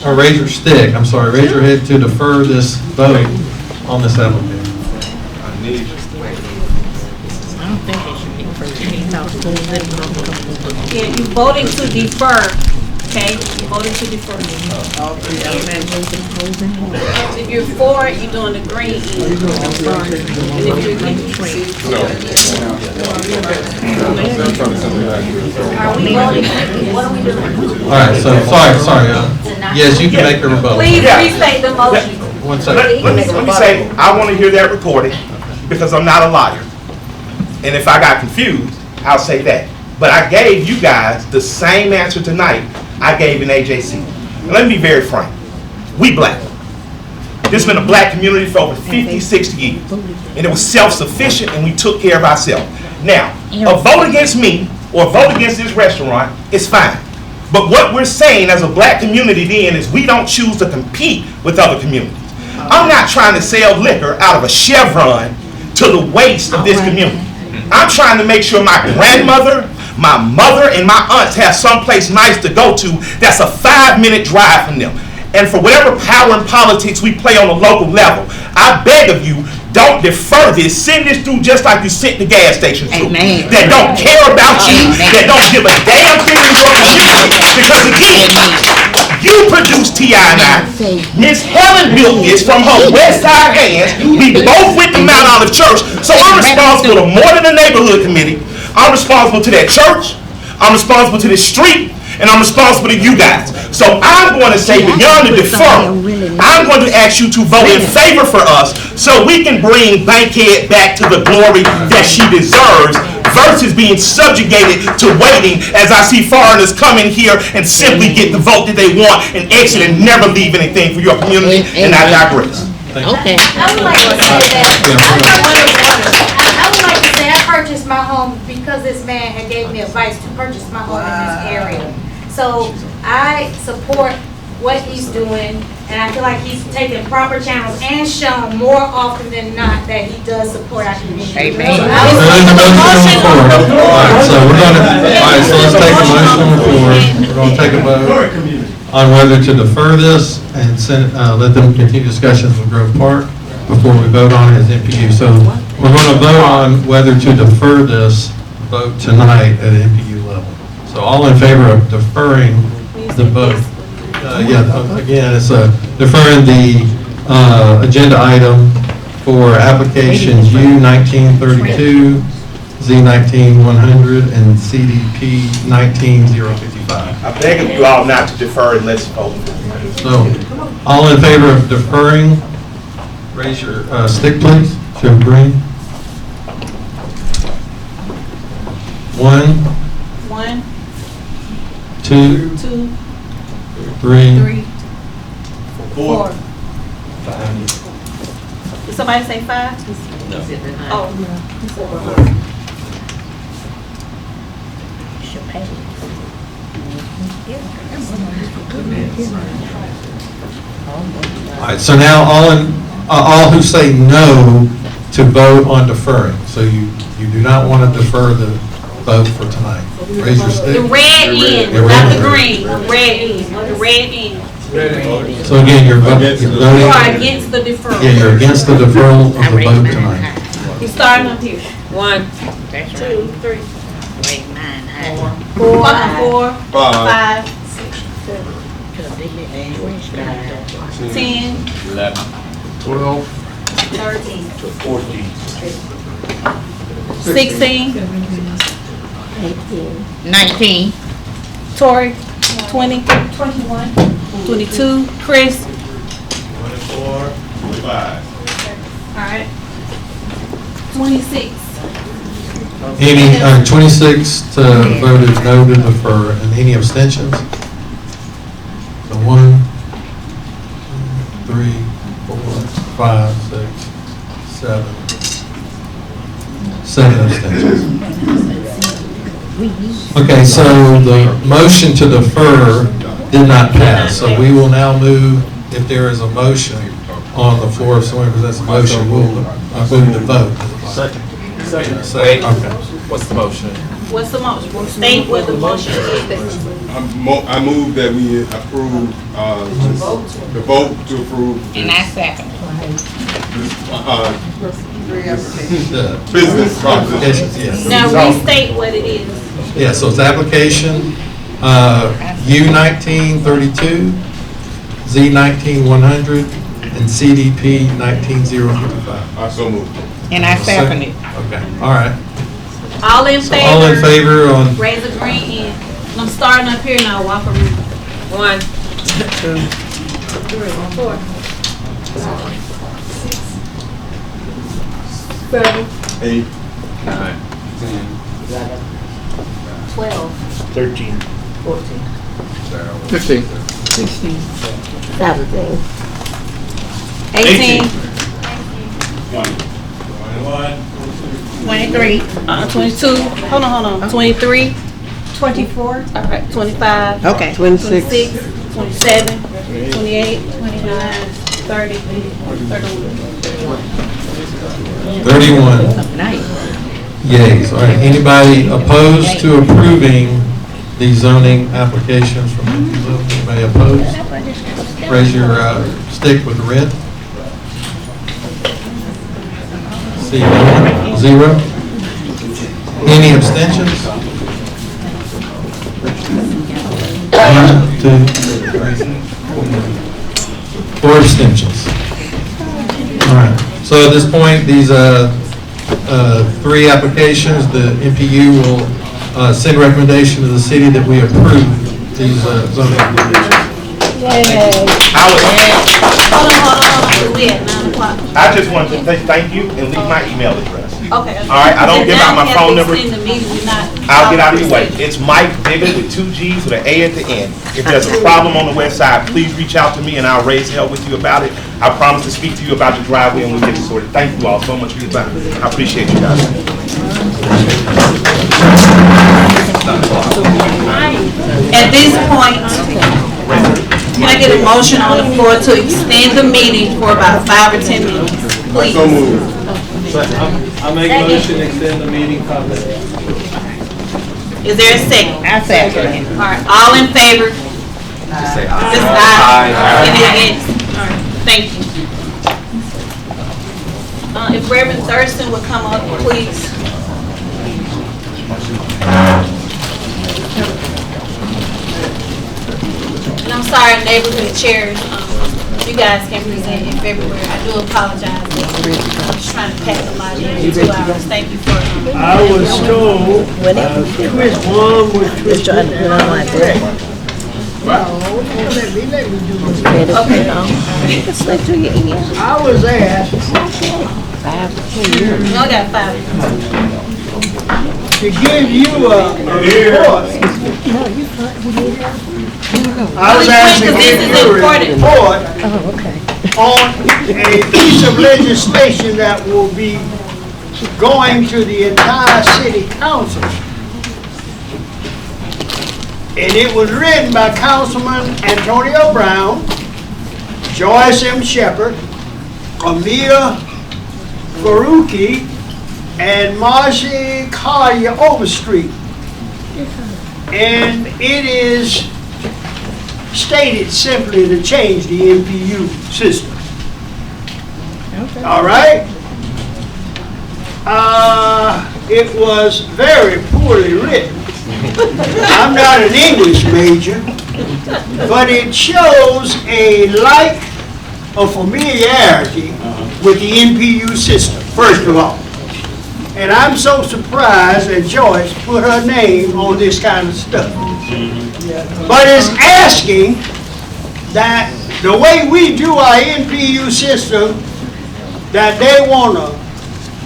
or raise your stick, I'm sorry, raise your head to defer this vote on this application. I need I don't think they should be Yeah, you voting to defer, okay? You voting to defer. If you're for it, you're doing the green end. And if you're against, Are we voting? What are we doing? All right, so, sorry, yes, you can make a rebuttal. please Yeah. restate the motion. One Let second. me say, I want to hear that recorded because I'm not a liar. And if I got confused, I'll say that. But I gave you guys the same answer tonight I gave in AJC. And let me be very frank. We black. This has been a black community for over 50, 60 years. And it was self-sufficient and we took care of ourselves. Now, a vote against me or a vote against this restaurant is fine. But what we're saying as a black community then is we don't choose to compete with other communities. I'm not trying to sell liquor out of a Chevron to the waste of this community. I'm trying to make sure my grandmother, my mother, and my aunts have someplace nice to go to that's a 5-minute drive from them. And for whatever power and politics we play on a local level, I beg of you, don't defer this. Send this through just like you sent the gas stations through. Amen. That don't care about you, that don't give a damn thing in your community. Because again, you produced T.I. and I. Miss Helen built this from her West Side hands. We both went to Mount Olive Church. So I'm responsible to more than the neighborhood committee. I'm responsible to that church. I'm responsible to this street. And I'm responsible to you guys. So I'm going to say beyond the defer, I'm going to ask you to vote in favor for us so we can bring Bankhead back to the glory that she deserves versus being subjugated to waiting as I see foreigners come in here and simply get the vote that they want and exit and never leave anything for your community. And I digress. Thank you. Okay. I would like to say that, I would like to say I purchased my home because this man had gave me advice to purchase my home in this area. So I support what he's doing, and I feel like he's taking proper channels and shown more often than not that he does support our community. Amen. There is a motion on the floor. All right, so we're gonna, all right, so let's take a motion on the floor. We're gonna take a vote on whether to defer this and send, let them continue discussions with Grove Park before we vote on it as NPU. So we're gonna vote on whether to defer this vote tonight at NPU level. So all in favor of deferring the vote? Again, it's deferring the agenda item for applications U-1932, Z-19-100, and CDP 19-055. I beg of you all not to defer and let's vote. So, all in favor of deferring, raise your stick, please. Show green. 1, 1, 2, 2, 3, 3, 4. 5. Did somebody say 5? No. Oh. All right, so now all who say no to vote on deferring, so you do not want to defer the vote for tonight. Raise your stick. The red end, not the green. The red end. The red end. So again, you're voting. You are against the deferral. Yeah, you're against the deferral of the vote tonight. You starting up here. 1, 2, 3, 4, 5, 6, 7, 10, 11, 12, 13, 14, 16, 19. Tori, 20, 21, 22, Chris. 24, 25. All right. 26. Any, 26 to voted no to defer, and any abstentions? So 1, 2, 3, 4, 5, 6, 7. 7 abstentions. Okay, so the motion to defer did not pass, so we will now move, if there is a motion on the floor, if someone presents a motion, we'll move the vote. Second. Second. Okay. What's the motion? What's the motion? State what the motion is. I move that we approve, the vote to approve. And I second. Business proposition. Yes. Now restate what it is. Yeah, so it's application U-1932, Z-19-100, and CDP 19-055. I so moved. And I second it. Okay, all right. All in So favor? all in favor on, Raise a green hand. I'm starting up here now. Walk around. 1, 2, 3, 4, 7, 8, 9, 10, 12, 13, 14, 15, 16, 17, 18, 23, 22. Hold on. 23, 24. all right, 25. Okay. 26, 27, 28, 29, 30, 31 yeas. All right, anybody opposed to approving the zoning applications from NPU? Anybody opposed? Raise your stick with the red. See, no one? 0. Any abstentions? 1, 2, 3, 4 abstentions. All right, so at this point, these 3 applications, the NPU will send recommendation to the city that we approve these zoning applications. Hold on. We at 9 o'clock. I just wanted to say thank you and leave my email address. Okay. All right, I don't give out my phone number. In the meeting, we're not. I'll get out of your way. It's Mike Bigger with 2 G's with an A at the end. If there's a problem on the west side, please reach out to me and I'll raise hell with you about it. I promise to speak to you about your driveway and we'll get it sorted. Thank you all so much for your time. I appreciate you guys. At this point, can I get a motion on the floor to extend the meeting for about 5 or 10 minutes? Please. So moved. I make a motion to extend the meeting 5 minutes. Is there a second? I second it. All right, all in favor? Just say aye. Just aye. Any against? All right, thank you. If Reverend Thurston would come up, please. And I'm sorry, neighborhood chairs, you guys can present in February. I do apologize. I'm just trying to pack a lot in 2 hours. Thank you for. I was told, Chris one was Chris two. Let me do this. Okay. I was asked We all got 5. to give you a report. I was asked to give you a report on a piece of legislation that will be going to the entire city council. And it was written by Councilman Antonio Brown, Joyce M. Shepherd, Amir Faruqi, and Marcy Collier Overstreet. And it is stated simply to change the NPU system. All right? It was very poorly written. I'm not an English major, but it shows a lack of familiarity with the NPU system, first of all. And I'm so surprised that Joyce put her name on this kind of stuff. But it's asking that the way we do our NPU system, that they want a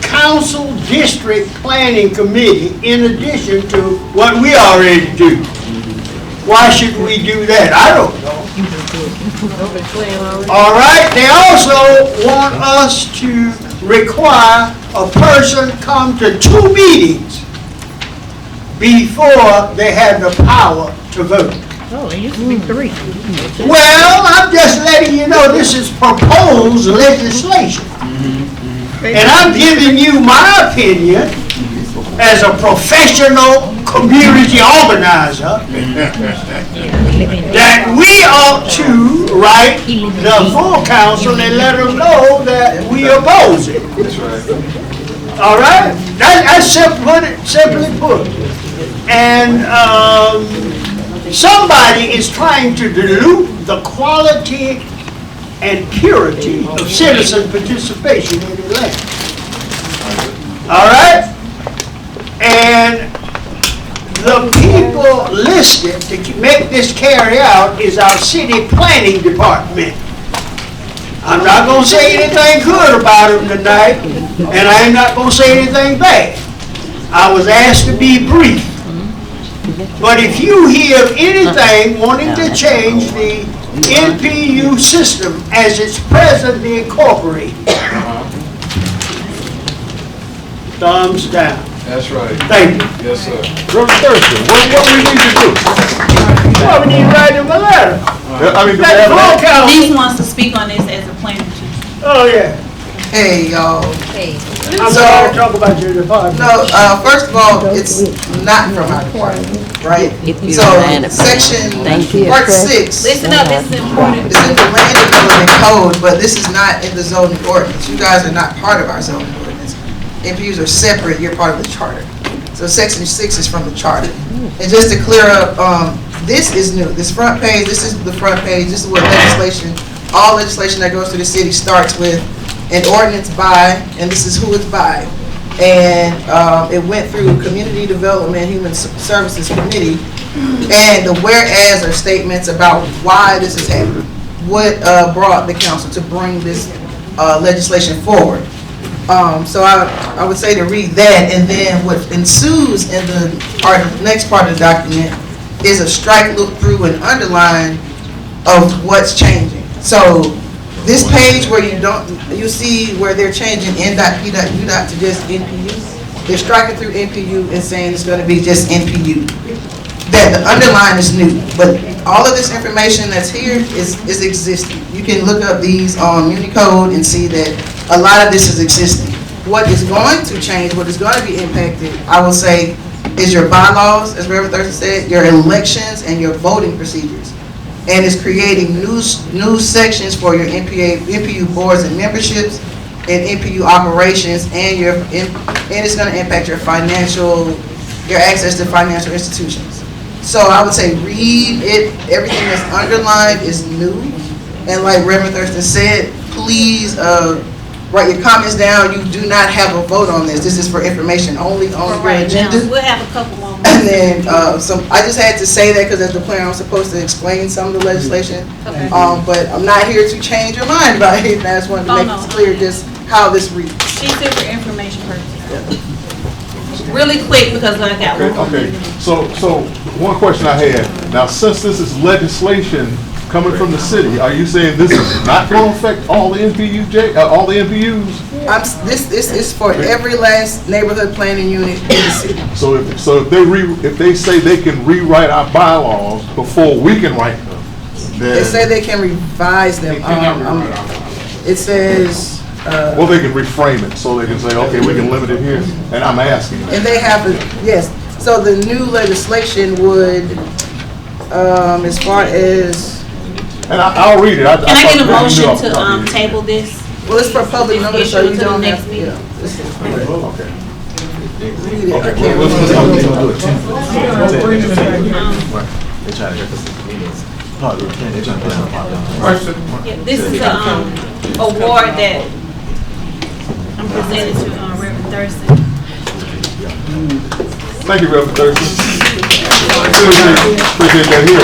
council district planning committee in addition to what we already do. Why should we do that? I don't know. All right, they also want us to require a person come to 2 meetings before they have the power to vote. Oh, it used to be 3. Well, I'm just letting you know this is proposed legislation. And I'm giving you my opinion as a professional community organizer that we ought to write the full council and let them know that we oppose it. All right? That's simply put. And somebody is trying to dilute the quality and purity of citizen participation in the election. All right? And the people listed to make this carry out is our city planning department. I'm not going to say anything good about them tonight, and I'm not going to say anything bad. I was asked to be brief. But if you hear of anything wanting to change the NPU system as it's presently incorporated, thumbs down. That's right. Thank you. Yes, sir. Reverend Thurston, what we need to do? Well, we need to write them a letter. I mean, do we Let the have full that? council. Denise wants to speak on this as a planner too. Oh, yeah. Hey, y'all. I'm sorry to talk about your department. No, first of all, it's not from our department, right? So, section, part 6. Listen up, this is important. It's in the land development code, but this is not in the zoning ordinance. You guys are not part of our zoning ordinance. NPUs are separate, you're part of the charter. So section 6 is from the charter. And just to clear up, this is new. This front page, this is the front page, this is what legislation, all legislation that goes to the city starts with an ordinance by, and this is who it's by. And it went through Community Development Human Services Committee, and the whereas are statements about why this is happening. What brought the council to bring this legislation forward. So I would say to read that, and then what ensues in the next part of the document is a strike, look through, and underline of what's changing. So this page where you see where they're changing N.P. U.dot to just NPU. They're striking through NPU and saying it's going to be just NPU. That the underline is new, but all of this information that's here is existing. You can look up these on Unicode and see that a lot of this is existing. What is going to change, what is going to be impacted, I will say, is your bylaws, as Reverend Thurston said, your elections and your voting procedures. And it's creating new sections for your NPU boards and memberships and NPU operations, and it's going to impact your access to financial institutions. So I would say read it. Everything that's underlined is new. And like Reverend Thurston said, please write your comments down. You do not have a vote on this. This is for information only on your agenda. We'll have a couple more. And then I just had to say that because as the planner, I'm supposed to explain some of the legislation. Okay. But I'm not here to change your mind about it. I just wanted to make it clear just how this reads. She's here for information purposes. Really quick because I got one. Okay, so one question I had, now since this is legislation coming from the city, are you saying this is not going to affect all the NPU-J, all the NPUs? This is for every last neighborhood planning unit in the city. So if they say they can rewrite our bylaws before we can write them, then They say they can revise them. It says. Well, they can reframe it, so they can say, okay, we can limit it here, and I'm asking. And they have to, yes, so the new legislation would, as far as. And I'll read it. Can I get a motion to table this? Well, it's for public notice, so you don't have, meeting. Okay. Read it, I can't Yeah, this is a award that I'm presenting to Reverend Thurston. Thank you, Reverend Thurston. Appreciate that here.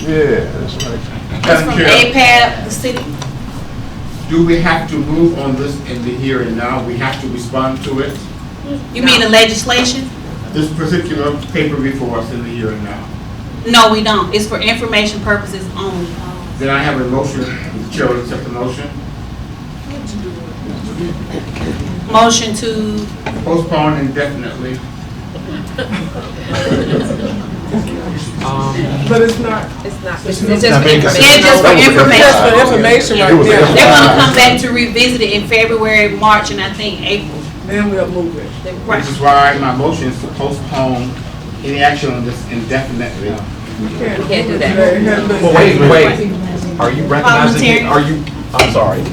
Yeah, that's right. It's from APAB, the city. Do we have to move on this in the here and now? We have to respond to it? You mean the legislation? This particular paper before us in the here and now. No, we don't. It's for information purposes only. Then I have a motion. The chair will accept the motion. Motion to Postpone indefinitely. But it's not. It's not. It's just for information. Just for information right there. They're gonna come back to revisit it in February, March, and I think April. Then we'll move it. Right. Which is why my motion is to postpone any action on this indefinitely. Can't do that. Well, wait. Are you recognizing it? I'm sorry.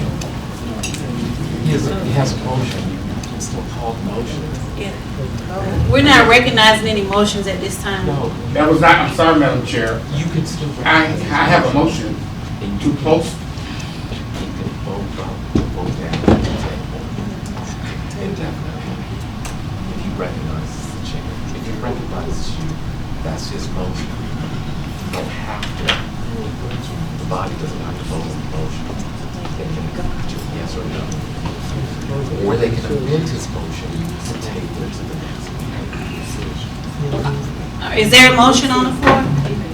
He has a motion. You can still call the motion. We're not recognizing any motions at this time. No. That was not, I'm sorry, Madam Chair. You can still I have a motion to post. You can vote down the table indefinitely. If he recognizes the chair, if he recognizes you, that's his motion. You don't have to, the body doesn't have to vote on the motion. They can do yes or no. Or they can amend his motion to table it to the next meeting. Is there a motion on the floor?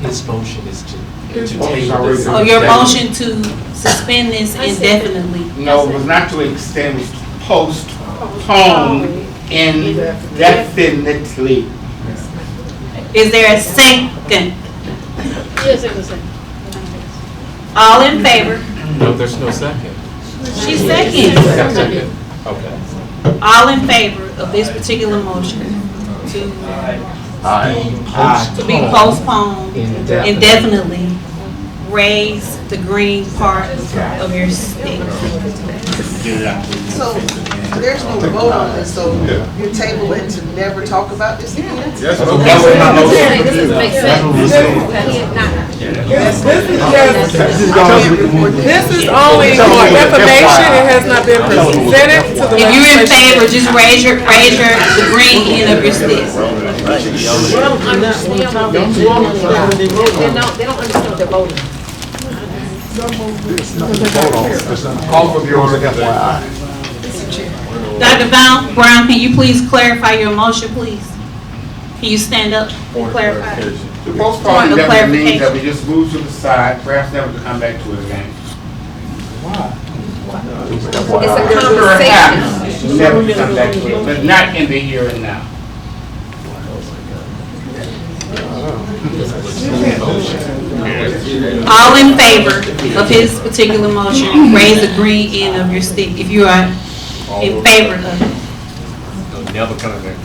His motion is to table this. Or your motion to suspend this indefinitely? No, it was not to extend, it was to postpone indefinitely. Is there a second? Yes, it was a second. All in favor? No, there's no second. She's second. Second. Okay. All in favor of this particular motion to be postponed indefinitely, raise the green part of your stick. So there's no vote on this, so you table it to never talk about this again? Yes. This is only for information. It has not been presented to the. If you're in favor, just raise the green end of your stick. They don't understand what they're voting. They don't understand what they're voting. Call for the order. Dr. Brown, can you please clarify your motion, please? Can you stand up and clarify? The postcard definitely means that we just move to the side, perhaps never to come back to it again. It's a conversation. Never to come back to it, but not in the here and now. All in favor of his particular motion, raise the green end of your stick if you are in favor of it. Never coming back.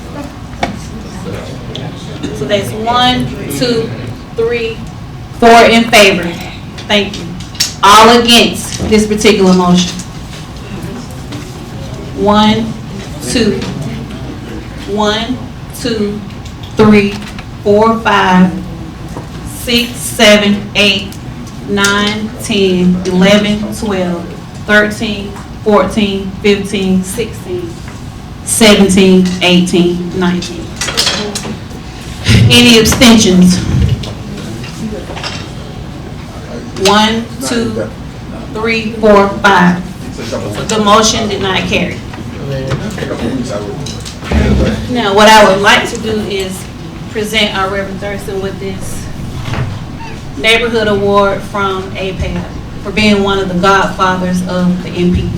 So that's 1, 2, 3, 4 in favor. Thank you. All against this particular motion. 1, 2, 1, 2, 3, 4, 5, 6, 7, 8, 9, 10, 11, 12, 13, 14, 15, 16, 17, 18, 19. Any abstentions? 1, 2, 3, 4, 5. The motion did not carry. Now, what I would like to do is present our Reverend Thurston with this Neighborhood Award from APAB for being one of the godfathers of the NPU.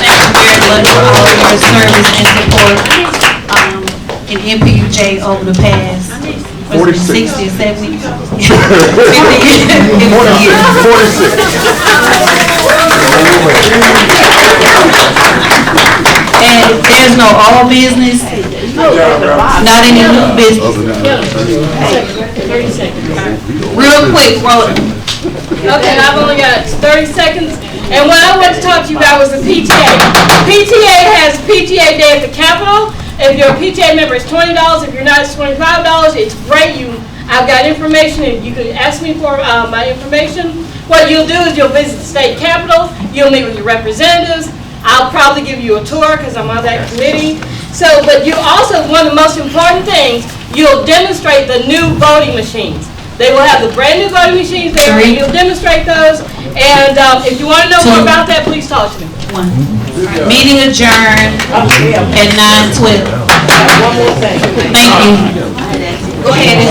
Thank you very much for all your service and support in NPU-J over the past 60 or 70 years. 50 years. 46. And there's no old business, not any new business. 30 seconds. Real quick, roll it. Okay, I've only got 30 seconds. And what I want to talk to you about was the PTA. PTA has PTA Day at the Capitol. If you're a PTA member, it's $20. If you're not, it's $25. It's great. I've got information, and you can ask me for my information. What you'll do is you'll visit the state capitol. You'll meet with your representatives. I'll probably give you a tour because I'm on that committee. So, but you also, one of the most important things, you'll demonstrate the new voting machines. They will have the brand new voting machines there, and you'll demonstrate those. And if you want to know more about that, please talk to me. Meeting adjourned at 9:12. Thank you. Go ahead.